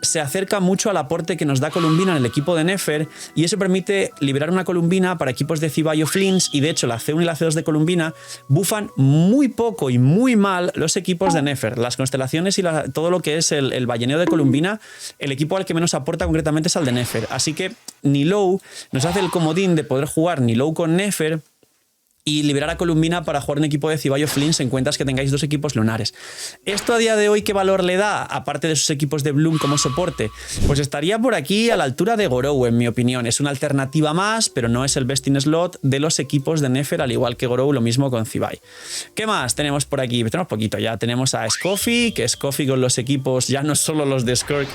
se acerca mucho al aporte que nos da Columbina en el equipo de Nefer y eso permite liberar una Columbina para equipos de Cibai o Flins y de hecho la C1 y la C2 de Columbina bufan muy poco y muy mal los equipos de Nefer. Las constelaciones y todo lo que es el balleneo de Columbina, el equipo al que menos aporta concretamente es al de Nefer. Así que Nilou nos hace el comodín de poder jugar Nilou con Nefer y liberar a Columbina para jugar un equipo de Cibai o Flins en cuentas que tengáis dos equipos lunares. ¿Esto a día de hoy qué valor le da, aparte de sus equipos de Bloom como soporte? Pues estaría por aquí a la altura de Gorou, en mi opinión. Es una alternativa más, pero no es el best in slot de los equipos de Nefer, al igual que Gorou, lo mismo con Cibai. ¿Qué más tenemos por aquí? Tenemos poquito ya. Tenemos a Scoffy, que Scoffy con los equipos, ya no solo los de Skirk,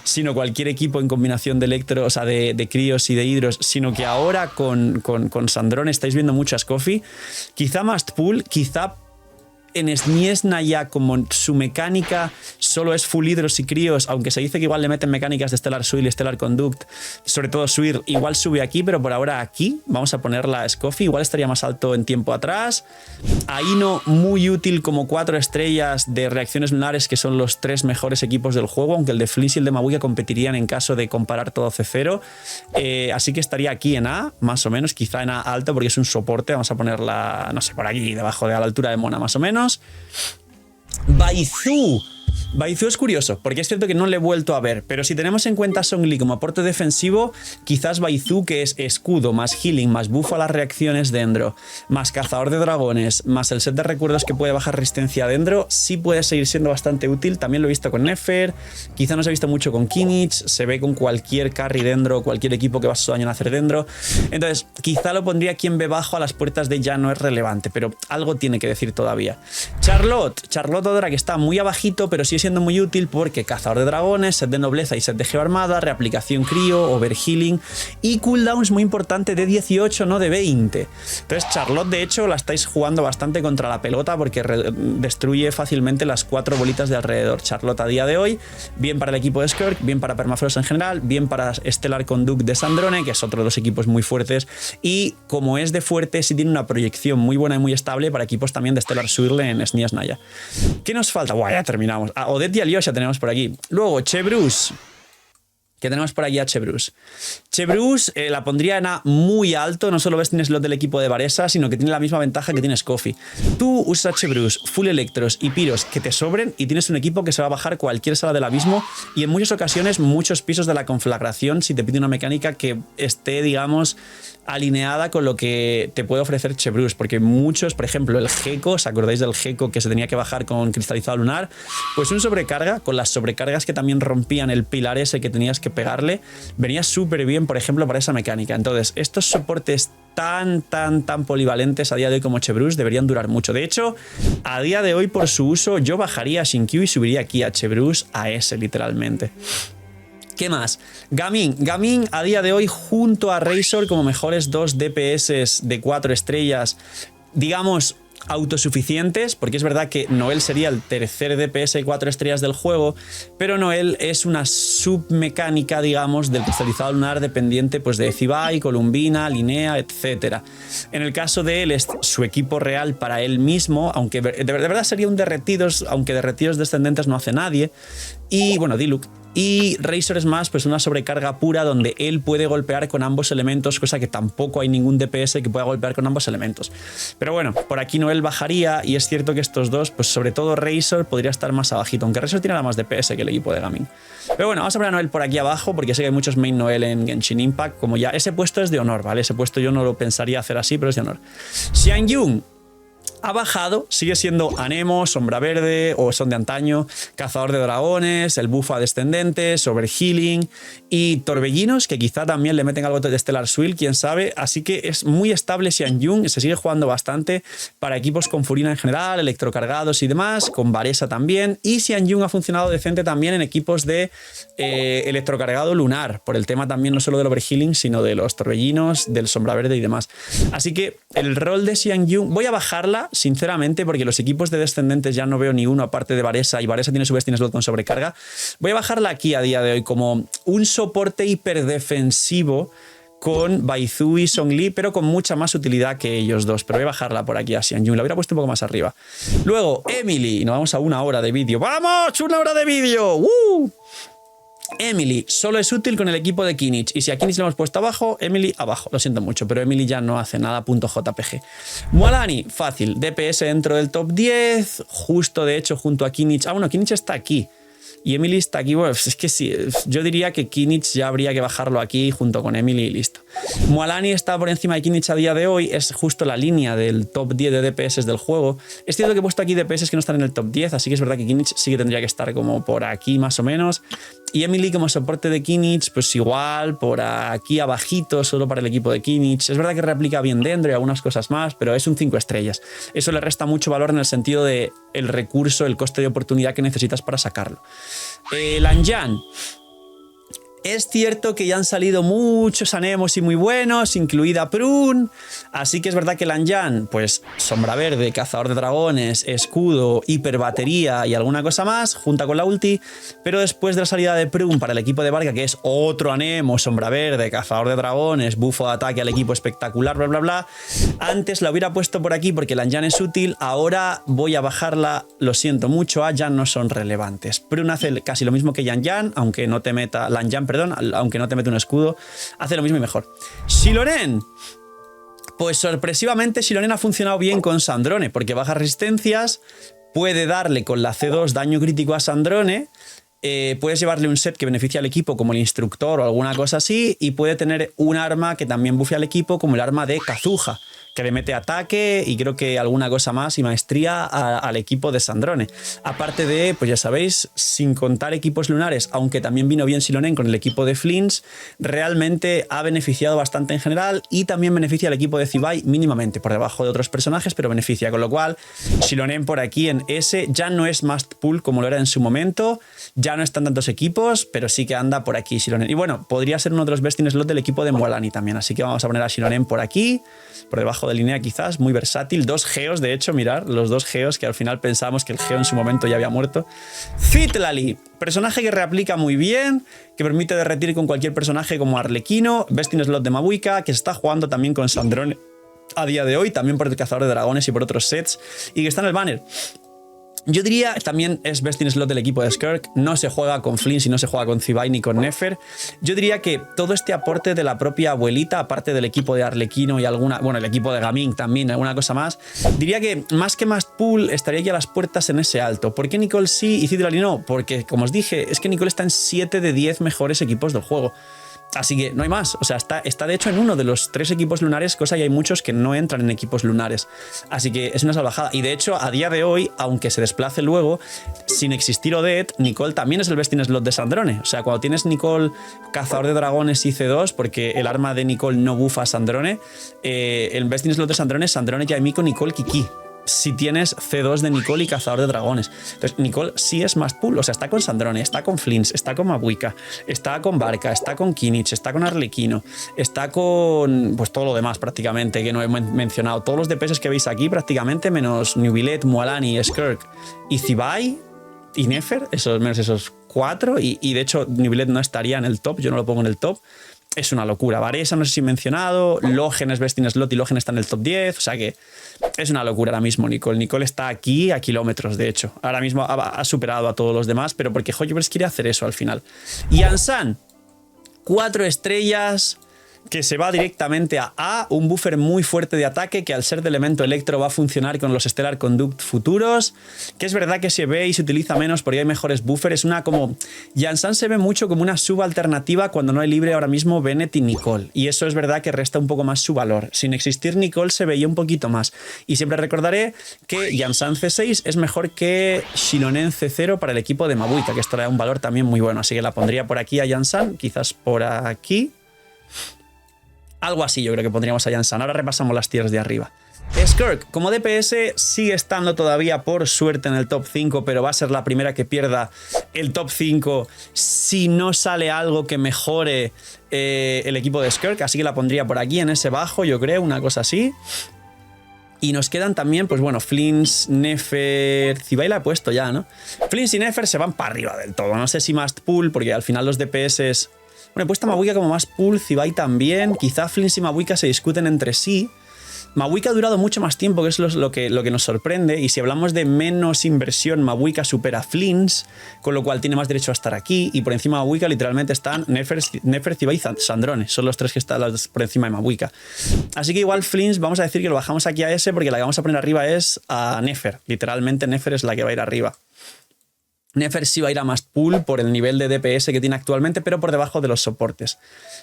sino cualquier equipo en combinación de Electro, o sea, de críos y de hidros, sino que ahora con Sandrón estáis viendo mucho a Scoffy. Quizá Mastpool, quizá en Sniesna ya como su mecánica solo es full hidros y críos, aunque se dice que igual le meten mecánicas de Stellar Swirl y Stellar Conduct, sobre todo Swirl, igual sube aquí, pero por ahora aquí vamos a ponerla a Scoffy, igual estaría más alto en tiempo atrás. Aino muy útil como 4 estrellas de reacciones lunares, que son los 3 mejores equipos del juego, aunque el de Flins y el de Mabuya competirían en caso de comparar todo C0, así que estaría aquí en A, más o menos, quizá en A alto porque es un soporte, vamos a ponerla, no sé, por aquí, debajo de a la altura de Mona más o menos. Baizu. Baizu es curioso, porque es cierto que no le he vuelto a ver, pero si tenemos en cuenta a Zhongli como aporte defensivo, quizás Baizu, que es escudo, más healing, más bufo a las reacciones dentro, más cazador de dragones, más el set de recuerdos que puede bajar resistencia dentro, sí puede seguir siendo bastante útil. También lo he visto con Nefer, quizá no se ha visto mucho con Kimmich, se ve con cualquier carry dentro, cualquier equipo que basa su daño en hacer dentro. Entonces, quizá lo pondría aquí en B bajo, a las puertas de ya no es relevante, pero algo tiene que decir todavía. Charlotte ahora que está muy abajito, pero sí siendo muy útil porque cazador de dragones, set de nobleza y set de geoarmada, reaplicación crío, overhealing y cooldowns muy importante de 18, no de 20. Entonces Charlotte de hecho la estáis jugando bastante contra la pelota porque destruye fácilmente las 4 bolitas de alrededor. Charlotte a día de hoy, bien para el equipo de Skirk, bien para Permafrost en general, bien para Stellar Conduct de Sandrone, que es otro de los equipos muy fuertes, y como es de fuerte, sí tiene una proyección muy buena y muy estable para equipos también de Stellar Swirl en Sniesna. ¿Qué nos falta? Buah, ya terminamos. Odette y Alyosha tenemos por aquí. Luego, Chebrus. Que tenemos por aquí a Chebrus. Chebrus la pondría en A muy alto, no solo ves en slot del equipo de Varesa, sino que tiene la misma ventaja que tiene Scoffy. Tú usas a Chebrus, full electros y piros que te sobren y tienes un equipo que se va a bajar cualquier sala del abismo y en muchas ocasiones muchos pisos de la conflagración si te pide una mecánica que esté, digamos, alineada con lo que te puede ofrecer Chebrus, porque muchos, por ejemplo, el Gecko, ¿os acordáis del Gecko que se tenía que bajar con cristalizado lunar? Pues un sobrecarga, con las sobrecargas que también rompían el pilar ese que tenías que pegarle, venía súper bien, por ejemplo, para esa mecánica. Entonces, estos soportes tan polivalentes a día de hoy como Chevreuse deberían durar mucho. De hecho, a día de hoy por su uso yo bajaría a Xingqiu y subiría aquí a Chevreuse a S literalmente. ¿Qué más? Gaming. Gaming a día de hoy junto a Razor como mejores dos DPS de 4 estrellas, digamos, autosuficientes, porque es verdad que Noel sería el tercer DPS de 4 estrellas del juego, pero Noel es una submecánica, digamos, del cristalizado lunar dependiente pues de Zibai, Columbina, Linea, etc. En el caso de él es su equipo real para él mismo, aunque de verdad sería un derretidos, aunque derretidos descendentes no hace nadie, y bueno, Diluc. Y Razor es más pues una sobrecarga pura donde él puede golpear con ambos elementos, cosa que tampoco hay ningún DPS que pueda golpear con ambos elementos. Pero bueno, por aquí Noel bajaría y es cierto que estos dos, pues sobre todo Razor podría estar más abajito, aunque Razor tiene más DPS que el equipo de Gaming. Pero bueno, vamos a poner a Noel por aquí abajo porque sé que hay muchos main Noel en Genshin Impact, como ya ese puesto es de honor, ¿vale? Ese puesto yo no lo pensaría hacer así, pero es de honor. Xiangyun ha bajado, sigue siendo Anemo, Sombra Verde o Son de Antaño, Cazador de Dragones, el buff a Descendentes, Overhealing y Torbellinos, que quizá también le meten algo de Stellar Swill, quién sabe. Así que es muy estable Xiangyun, se sigue jugando bastante para equipos con Furina en general, electrocargados y demás, con Varesa también. Y Xiangyun ha funcionado decente también en equipos de electrocargado lunar, por el tema también no solo del Overhealing, sino de los Torbellinos, del Sombra Verde y demás. Así que el rol de Xiangyun, voy a bajarla sinceramente, porque los equipos de descendentes ya no veo ni uno aparte de Varesa, y Varesa tiene su Destiny Slot con sobrecarga. Voy a bajarla aquí a día de hoy como un soporte hiperdefensivo con Baizu y Zhongli, pero con mucha más utilidad que ellos dos. Pero voy a bajarla por aquí a Xiangyun, la hubiera puesto un poco más arriba. Luego, Emily, nos vamos a 1 hora de vídeo. ¡Vamos! ¡1 hora de vídeo! Emily solo es útil con el equipo de Kinich, y si a Kinich le hemos puesto abajo, Emily abajo. Lo siento mucho, pero Emily ya no hace nada. .jpg. Mualani, fácil, DPS dentro del top 10, justo de hecho junto a Kinich. Ah, bueno, Kinich está aquí y Emily está aquí. Bueno, es que sí, yo diría que Kinich ya habría que bajarlo aquí junto con Emily y listo. Mualani está por encima de Kinich a día de hoy, es justo la línea del top 10 de DPS del juego. Es cierto que he puesto aquí DPS que no están en el top 10, así que es verdad que Kinich sí que tendría que estar como por aquí más o menos. Y Emily como soporte de Kinich, pues igual, por aquí abajito, solo para el equipo de Kinich. Es verdad que replica bien dentro y algunas cosas más, pero es un 5 estrellas. Eso le resta mucho valor en el sentido de el recurso, el coste de oportunidad que necesitas para sacarlo. Lanjan. Es cierto que ya han salido muchos Anemos y muy buenos, incluida Prun, así que es verdad que Lanjan, pues Sombra Verde, Cazador de Dragones, Escudo, Hiperbatería y alguna cosa más, junta con la ulti, pero después de la salida de Prun para el equipo de Varga, que es otro Anemo, Sombra Verde, Cazador de Dragones, bufo de ataque al equipo espectacular, bla bla bla, antes la hubiera puesto por aquí porque Lanjan es útil, ahora voy a bajarla, lo siento mucho, a Yan no son relevantes. Prun hace casi lo mismo que Yan, aunque no te meta Lanjan, perdón, aunque no te mete un escudo, hace lo mismo y mejor. Xilonen. Pues sorpresivamente Xilonen ha funcionado bien con Sandrone, porque baja resistencias, puede darle con la C2 daño crítico a Sandrone, puedes llevarle un set que beneficia al equipo como el instructor o alguna cosa así, y puede tener un arma que también buffe al equipo como el arma de Kazuha, que le mete ataque y creo que alguna cosa más y maestría al equipo de Sandrone. Aparte de, pues ya sabéis, sin contar equipos lunares, aunque también vino bien Xilonen con el equipo de Flins, realmente ha beneficiado bastante en general y también beneficia al equipo de Zibai mínimamente, por debajo de otros personajes, pero beneficia, con lo cual Xilonen por aquí en S ya no es must pull como lo era en su momento, ya no están tantos equipos, pero sí que anda por aquí Xilonen. Y bueno, podría ser uno de los best in slot del equipo de Mualani también, así que vamos a poner a Xilonen por aquí, por debajo de línea quizás, muy versátil. 2 geos, de hecho, mirar, los 2 geos, que al final pensábamos que el geo en su momento ya había muerto. Citlali, personaje que reaplica muy bien, que permite derretir con cualquier personaje como Arlequino, best in slot de Mabuika, que se está jugando también con Sandrone a día de hoy, también por el Cazador de Dragones y por otros sets, y que está en el banner. Yo diría, también es best in slot del equipo de Skirk, no se juega con Flynn, no se juega con Zibai ni con Nefer. Yo diría que todo este aporte de la propia abuelita, aparte del equipo de Arlequino y alguna, bueno, el equipo de Gaming también, alguna cosa más, diría que más que Must Pull estaría ya a las puertas en ese alto. ¿Por qué Nicole sí y Citlali no? Porque, como os dije, es que Nicole está en 7 de 10 mejores equipos del juego. Así que no hay más. O sea, está de hecho en uno de los 3 equipos lunares, cosa que hay muchos que no entran en equipos lunares. Así que es una salvajada. Y de hecho, a día de hoy, aunque se desplace luego, sin existir Odette, Nicole también es el best in slot de Sandrone. O sea, cuando tienes Nicole cazador de dragones y C2, porque el arma de Nicole no bufa a Sandrone, el best in slot de Sandrone es Sandrone Yaimiko Nicole Kiki. Si tienes C2 de Nicole y cazador de dragones. Entonces, Nicole sí es más pool. O sea, está con Sandrone, está con Flins, está con Mabuika, está con Barca, está con Kinich, está con Arlequino, está con pues todo lo demás prácticamente que no he mencionado. Todos los DPS que veis aquí prácticamente, menos Nubilet, Mualani, Skirk y Zibai y Nefer, menos esos 4. Y de hecho, Nubilet no estaría en el top, yo no lo pongo en el top. Es una locura. Varesa no sé si he mencionado, Logen es best in slot y Logen está en el top 10, o sea que es una locura ahora mismo Nicole. Nicole está aquí a kilómetros, de hecho. Ahora mismo ha superado a todos los demás, pero porque Hoyoverse quiere hacer eso al final. Y Ansan, 4 estrellas, que se va directamente a A, un buffer muy fuerte de ataque que al ser de elemento electro va a funcionar con los Stellar Conduct futuros, que es verdad que se ve y se utiliza menos porque hay mejores buffers. Es una como... Yansan se ve mucho como una subalternativa cuando no hay libre ahora mismo Bennett y Nicole, y eso es verdad que resta un poco más su valor. Sin existir Nicole se veía un poquito más, y siempre recordaré que Yansan C6 es mejor que Shilonen C0 para el equipo de Mabuika, que esto le da un valor también muy bueno, así que la pondría por aquí a Yansan, quizás por aquí. Algo así yo creo que pondríamos a Yansan. Ahora repasamos las tiers de arriba. Skirk, como DPS, sigue estando todavía por suerte en el top 5, pero va a ser la primera que pierda el top 5 si no sale algo que mejore el equipo de Skirk, así que la pondría por aquí, en ese bajo, yo creo, una cosa así. Y nos quedan también, pues bueno, Flins, Nefer... Zibai la he puesto ya, ¿no? Flins y Nefer se van para arriba del todo. No sé si más pool, porque al final los DPS... Bueno, he puesto a Mabuika como más pool, Zibai también. Quizá Flins y Mabuika se discuten entre sí. Mabuika ha durado mucho más tiempo, que es lo que nos sorprende. Y si hablamos de menos inversión, Mabuika supera a Flins, con lo cual tiene más derecho a estar aquí. Y por encima de Mabuika literalmente están Nefer, Zibai y Sandrone. Son los 3 que están por encima de Mabuika. Así que igual Flins, vamos a decir que lo bajamos aquí a S, porque la que vamos a poner arriba es a Nefer. Literalmente Nefer es la que va a ir arriba. Nefer sí va a ir a más pool por el nivel de DPS que tiene actualmente, pero por debajo de los soportes.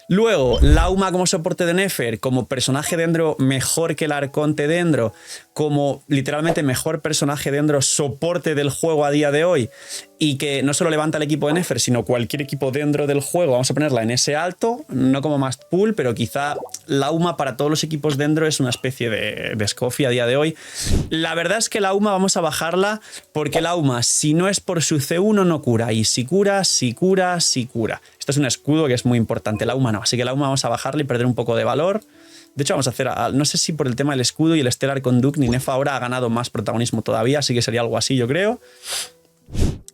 Luego, Lauma como soporte de Nefer, como personaje dendro mejor que el Arconte dendro, como literalmente mejor personaje dendro soporte del juego a día de hoy, y que no solo levanta el equipo de Nefer, sino cualquier equipo dentro del juego. Vamos a ponerla en ese alto, no como más pool, pero quizá Lauma para todos los equipos dentro es una especie de Scoffy a día de hoy. La verdad es que Lauma vamos a bajarla porque Lauma, si no es por su C1, no cura, y si cura, si cura, si cura. Esto es un escudo que es muy importante, Lauma no, así que Lauma vamos a bajarla y perder un poco de valor. De hecho, vamos a hacer, no sé si por el tema del escudo y el Stellar Conduct, ni Nefa ahora ha ganado más protagonismo todavía, así que sería algo así, yo creo.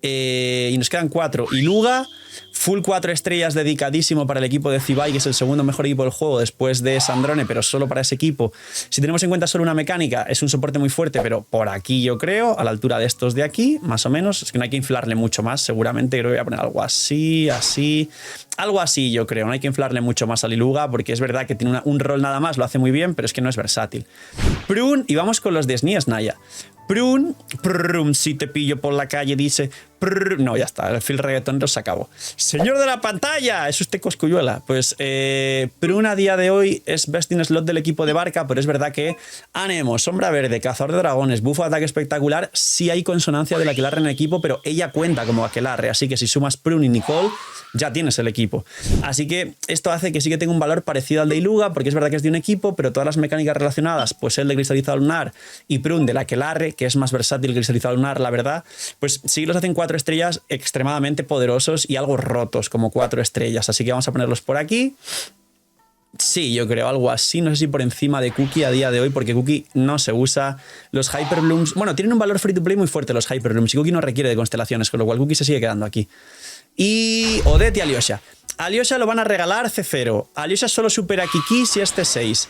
Y nos quedan 4. Iluga, full 4 estrellas, dedicadísimo para el equipo de Zibai, que es el segundo mejor equipo del juego después de Sandrone, pero solo para ese equipo. Si tenemos en cuenta solo una mecánica, es un soporte muy fuerte, pero por aquí yo creo, a la altura de estos de aquí, más o menos. Es que no hay que inflarle mucho más, seguramente creo que voy a poner algo así, así... Algo así yo creo, no hay que inflarle mucho más al Iluga, porque es verdad que tiene un rol nada más, lo hace muy bien, pero es que no es versátil. Prun, y vamos con los de Sneas Naya. Prun, si te pillo por la calle, dice... No, ya está, el field reggaetonero se acabó. Señor de la pantalla, es usted Cosculluela. Pues Prun a día de hoy es best in slot del equipo de Barca, pero es verdad que Anemo, Sombra Verde, Cazador de Dragones, Bufo de Ataque Espectacular, sí hay consonancia del Aquelarre en el equipo, pero ella cuenta como Aquelarre, así que si sumas Prun y Nicole, ya tienes el equipo. Así que esto hace que sí que tenga un valor parecido al de Iluga, porque es verdad que es de un equipo, pero todas las mecánicas relacionadas, pues el de Cristalizado Lunar y Prun del Aquelarre, que es más versátil que Cristalizado Lunar, la verdad, pues sí los hacen 4 estrellas extremadamente poderosos y algo rotos como 4 estrellas, así que vamos a ponerlos por aquí. Sí, yo creo algo así, no sé si por encima de Cookie a día de hoy, porque Cookie no se usa. Los Hyperblooms, bueno, tienen un valor free to play muy fuerte los Hyperblooms y Cookie no requiere de constelaciones, con lo cual Cookie se sigue quedando aquí. Y Odette y Alyosha. Alyosha lo van a regalar C0. Alyosha solo supera a Kiki si es C6.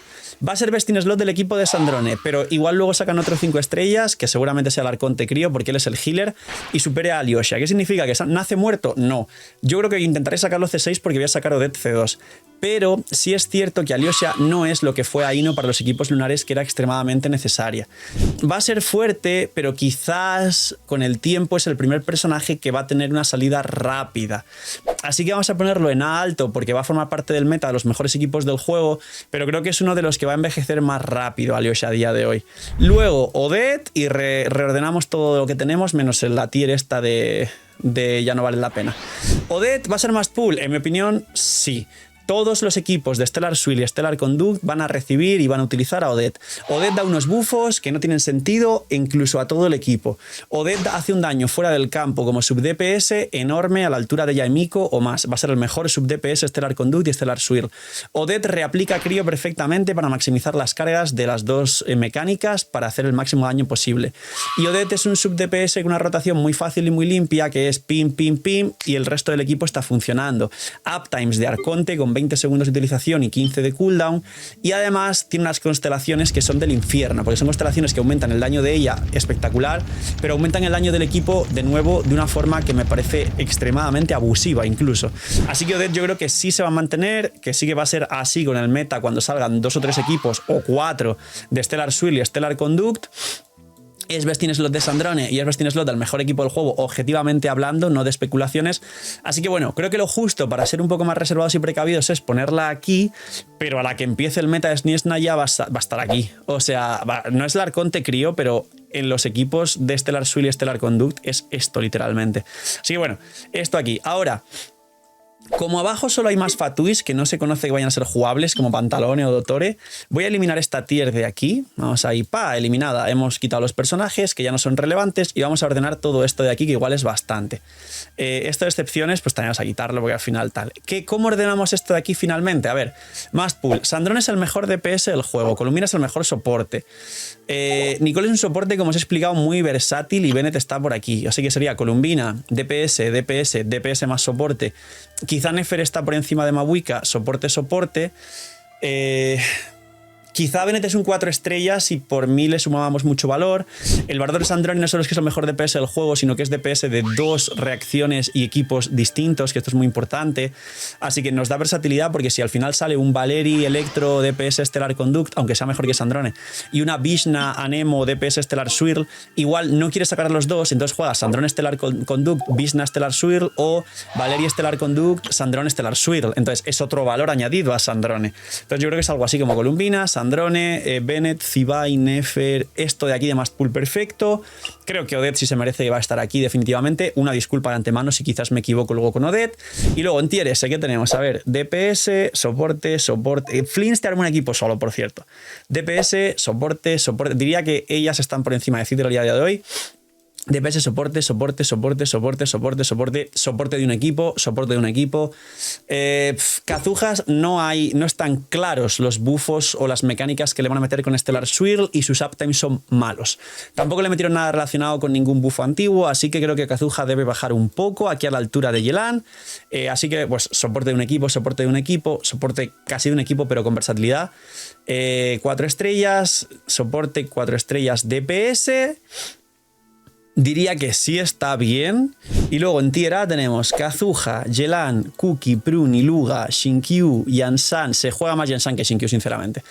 Va a ser best in slot del equipo de Sandrone, pero igual luego sacan otros 5 estrellas, que seguramente sea el Arconte Crío, porque él es el healer, y supere a Alyosha. ¿Qué significa? ¿Que nace muerto? No. Yo creo que intentaré sacarlo C6 porque voy a sacar Odette C2. pero sí es cierto que Alyosha no es lo que fue Aino para los equipos lunares, que era extremadamente necesaria. Va a ser fuerte, pero quizás con el tiempo es el primer personaje que va a tener una salida rápida. Así que vamos a ponerlo en A alto porque va a formar parte del meta de los mejores equipos del juego, pero creo que es uno de los que va a envejecer más rápido Alyosha a día de hoy. Luego Odette y reordenamos todo lo que tenemos menos la tier esta de ya no vale la pena. Odette va a ser más pool, en mi opinión, sí. Todos los equipos de Stellar Swirl y Stellar Conduct van a recibir y van a utilizar a Odette. Odette da unos buffos que no tienen sentido incluso a todo el equipo. Odette hace un daño fuera del campo como sub-DPS enorme a la altura de Yaemiko o más. Va a ser el mejor sub-DPS Stellar Conduct y Stellar Swirl. Odette reaplica Crío perfectamente para maximizar las cargas de las dos mecánicas para hacer el máximo daño posible. Y Odette es un sub-DPS con una rotación muy fácil y muy limpia que es pim, pim, pim y el resto del equipo está funcionando. Uptimes de Arconte con 20 segundos de utilización y 15 de cooldown, y además tiene unas constelaciones que son del infierno, porque son constelaciones que aumentan el daño de ella espectacular, pero aumentan el daño del equipo de nuevo de una forma que me parece extremadamente abusiva incluso. Así que Odette yo creo que sí se va a mantener, que sí que va a ser así con el meta cuando salgan 2 o 3 equipos o 4 de Stellar Swirl y Stellar Conduct. Es best in slot de Sandrone y es best in slot del mejor equipo del juego, objetivamente hablando, no de especulaciones. Así que bueno, creo que lo justo para ser un poco más reservados y precavidos es ponerla aquí, pero a la que empiece el meta de Sniesna ya va a estar aquí. O sea, no es el Arconte Crío, pero en los equipos de Stellar Swirl y Stellar Conduct es esto literalmente. Así que bueno, esto aquí. Ahora, como abajo solo hay más Fatuis que no se conoce que vayan a ser jugables, como Pantalone o Dottore, voy a eliminar esta tier de aquí. Vamos ahí, eliminada. Hemos quitado los personajes que ya no son relevantes y vamos a ordenar todo esto de aquí, que igual es bastante. Esto de excepciones, pues también vamos a quitarlo porque al final tal. ¿Cómo ordenamos esto de aquí finalmente? A ver, más pool. Sandrone es el mejor DPS del juego, Columbina es el mejor soporte. Nicole es un soporte, como os he explicado, muy versátil y Bennett está por aquí. Así que sería Columbina, DPS, DPS, DPS más soporte. Quizá Nefer está por encima de Mabuika, soporte, soporte. Quizá Bennett es un 4 estrellas y por mí le sumábamos mucho valor. El Bardor de Sandrone no solo es que es el mejor DPS del juego, sino que es DPS de 2 reacciones y equipos distintos, que esto es muy importante. Así que nos da versatilidad porque si al final sale un Valeri Electro DPS Stellar Conduct, aunque sea mejor que Sandrone, y una Vishna Anemo DPS Stellar Swirl, igual no quieres sacar los dos, entonces juegas Sandrone Stellar Conduct, Vishna Stellar Swirl o Valeri Stellar Conduct, Sandrone Stellar Swirl. Entonces es otro valor añadido a Sandrone. Entonces yo creo que es algo así como Columbina, Sandrone, Bennett, Zibai, Nefer, esto de aquí de más pool perfecto. Creo que Odette si se merece va a estar aquí definitivamente. Una disculpa de antemano si quizás me equivoco luego con Odette. Y luego en tier S, ¿qué tenemos? A ver, DPS, soporte, soporte. Flins te arma un equipo solo, por cierto. DPS, soporte, soporte. Diría que ellas están por encima de Citro el día de hoy. DPS, soporte, soporte, soporte, soporte, soporte, soporte, soporte de un equipo, soporte de un equipo. Kazuhas no están claros los buffos o las mecánicas que le van a meter con Stellar Swirl y sus uptimes son malos. Tampoco le metieron nada relacionado con ningún buffo antiguo, así que creo que Kazuha debe bajar un poco aquí a la altura de Yelan. Así que pues soporte de un equipo, soporte casi de un equipo pero con versatilidad. 4 estrellas, soporte 4 estrellas DPS. Diría que sí está bien. Y luego en tier A tenemos Kazuha, Yelan, Kuki, Prun, Iluga, Shinkyu, Yansan. Se juega más Yansan que Shinkyu, sinceramente.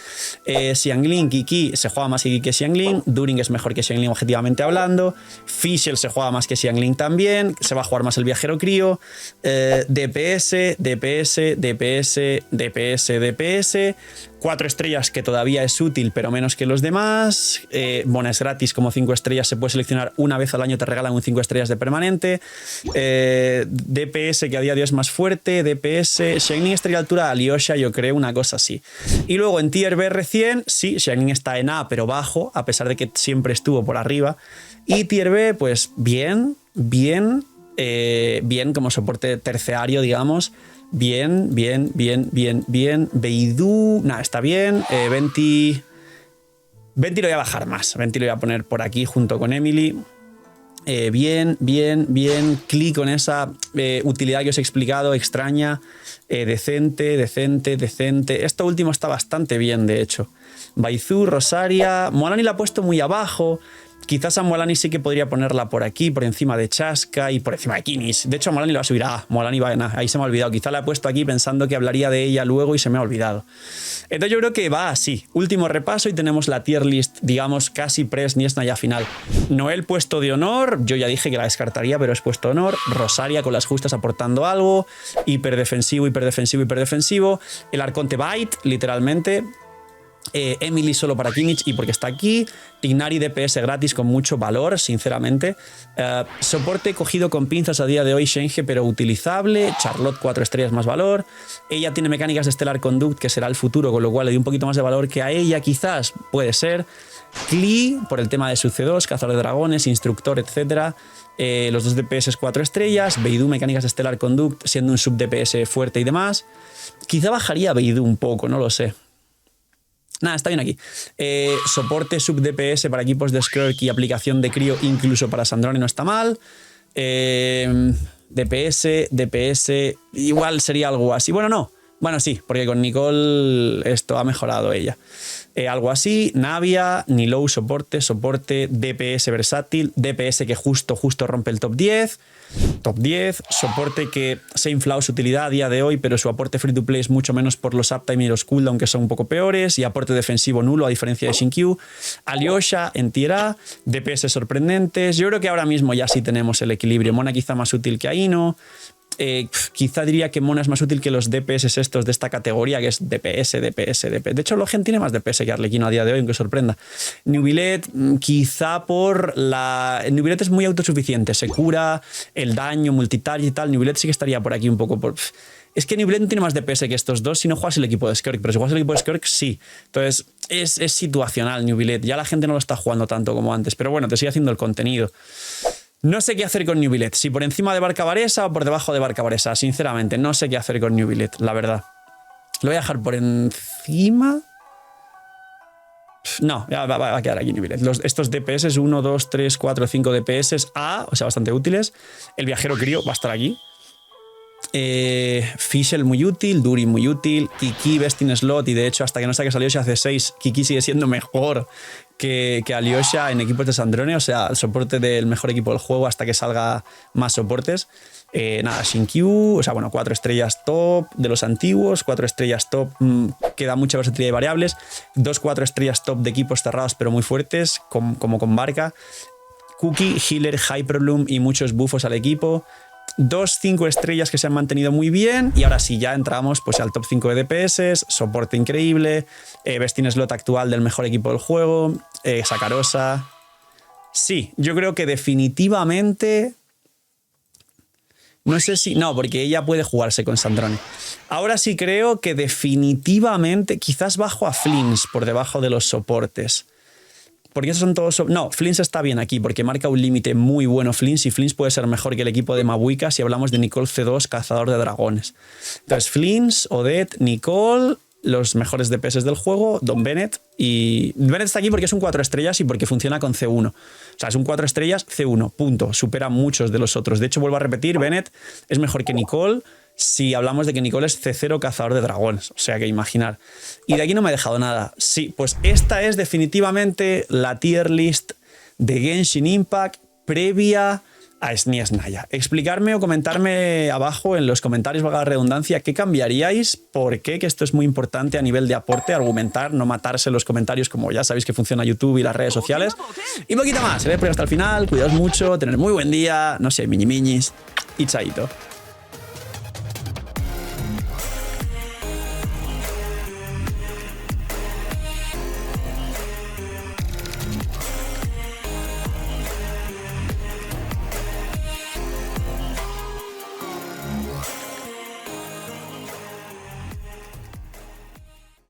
Xiangling, Kiki, se juega más Kiki que Xiangling. During es mejor que Xiangling objetivamente hablando. Fischl se juega más que Xiangling también. Se va a jugar más el viajero crío. DPS, DPS, DPS, DPS, DPS. 4 estrellas que todavía es útil, pero menos que los demás. Bonas gratis como 5 estrellas, se puede seleccionar una vez al año, te regalan un 5 estrellas de permanente. DPS que a día de hoy es más fuerte. DPS, Xiangling estrella altura, Alyosha, yo creo, una cosa así. Y luego en tier B recién, sí, Xiangling está en A, pero bajo, a pesar de que siempre estuvo por arriba. Y tier B, pues bien, bien, bien como soporte terciario, digamos. Bien, bien, bien, bien, bien. Beidou, nada, está bien. Venti lo voy a bajar más. Venti lo voy a poner por aquí junto con Emily. Bien, bien, bien. Clic con esa utilidad que os he explicado, extraña. Decente, decente, decente. Esto último está bastante bien, de hecho. Baizu, Rosaria. Molani la ha puesto muy abajo. Quizás a Mualani sí que podría ponerla por aquí, por encima de Chaska y por encima de Kinis. De hecho, a Mualani lo va a subir a Mualani va a ahí se me ha olvidado. Quizá la he puesto aquí pensando que hablaría de ella luego y se me ha olvidado. Entonces yo creo que va así. Último repaso y tenemos la tier list, digamos, casi pre-Sniesna ya final. Noel puesto de honor, yo ya dije que la descartaría, pero es puesto de honor. Rosaria con las justas aportando algo. Hiperdefensivo, hiperdefensivo, hiperdefensivo. El Arconte Bite, literalmente. Emily solo para Kimmich y porque está aquí. Tignari DPS gratis con mucho valor, sinceramente. Soporte cogido con pinzas a día de hoy, Shenge, pero utilizable. Charlotte 4 estrellas más valor. Ella tiene mecánicas de Stellar Conduct, que será el futuro, con lo cual le doy un poquito más de valor que a ella, quizás, puede ser. Klee, por el tema de su C2, cazador de dragones, instructor, etc. Los dos DPS 4 estrellas. Beidou, mecánicas de Stellar Conduct, siendo un sub DPS fuerte y demás. Quizá bajaría Beidou un poco, no lo sé. Nada, está bien aquí. Soporte sub DPS para equipos de Skirk y aplicación de crío incluso para Sandrone no está mal. DPS, igual sería algo así. Bueno, no. Bueno, sí, porque con Nicole esto ha mejorado ella. Algo así, Navia, Nilou soporte, DPS versátil, DPS que justo rompe el top 10. Top 10, soporte que se ha inflado su utilidad a día de hoy, pero su aporte free to play es mucho menos por los uptime y los cooldown, que son un poco peores, y aporte defensivo nulo a diferencia de Shinkyu. Alyosha en tier A, DPS sorprendentes. Yo creo que ahora mismo ya sí tenemos el equilibrio. Mona quizá más útil que Aino. Quizá diría que Mona es más útil que los DPS estos de esta categoría, que es DPS. De hecho, Logen tiene más DPS que Arlequino a día de hoy, aunque sorprenda. Neuvillette, quizá por la... Neuvillette es muy autosuficiente, se cura el daño, multitarget y tal. Neuvillette sí que estaría por aquí un poco por... Es que Neuvillette no tiene más DPS que estos dos si no juegas el equipo de Skirk, pero si juegas el equipo de Skirk, sí. Entonces, es situacional Neuvillette. Ya la gente no lo está jugando tanto como antes, pero bueno, te sigue haciendo el contenido. No sé qué hacer con Neuvillette, si por encima de Barca Varesa o por debajo de Barca Varesa. Sinceramente, no sé qué hacer con Neuvillette, la verdad. Lo voy a dejar por encima. No, ya va a quedar aquí Neuvillette. Estos DPS, 1, 2, 3, 4, 5 DPS A, o sea, bastante útiles. El viajero crío va a estar aquí. Fischl muy útil, Duri muy útil, Kiki best in slot, y de hecho hasta que no saques Alyosha hace 6, Kiki sigue siendo mejor que Alyosha en equipos de Sandrone, o sea, el soporte del mejor equipo del juego hasta que salga más soportes. Nada, Shinkyu, o sea, bueno, 4 estrellas top de los antiguos, 4 estrellas top, queda mucha versatilidad de variables, 2 4 estrellas top de equipos cerrados pero muy fuertes, como con Barca. Cookie, Healer, Hyperbloom y muchos buffos al equipo. 2 5 estrellas que se han mantenido muy bien, y ahora sí ya entramos pues al top 5 de DPS, soporte increíble, best in slot actual del mejor equipo del juego, Sakarosa. Sí, yo creo que definitivamente... No sé si... No, porque ella puede jugarse con Sandrone. Ahora sí creo que definitivamente quizás bajo a Flins por debajo de los soportes. Porque esos son todos... No, Flins está bien aquí porque marca un límite muy bueno Flins, y Flins puede ser mejor que el equipo de Mabuika si hablamos de Nicole C2, cazador de dragones. Entonces Flins, Odette, Nicole, los mejores DPS del juego, Don Bennett. Y Bennett está aquí porque es un 4 estrellas y porque funciona con C1. O sea, es un 4 estrellas C1, punto. Supera a muchos de los otros. De hecho, vuelvo a repetir, Bennett es mejor que Nicole si hablamos de que Nicole es C0 cazador de dragones. O sea, que imaginar. Y de aquí no me he dejado nada. Sí, pues esta es definitivamente la tier list de Genshin Impact previa a Sniesnaya. Explicarme o comentarme abajo en los comentarios, valga la redundancia, qué cambiaríais, por qué, que esto es muy importante a nivel de aporte, argumentar, no matarse en los comentarios, como ya sabéis que funciona YouTube y las redes sociales. Y poquito más. Se ve por hasta el final. Cuidaos mucho, tener muy buen día, no sé, miñis y chaito.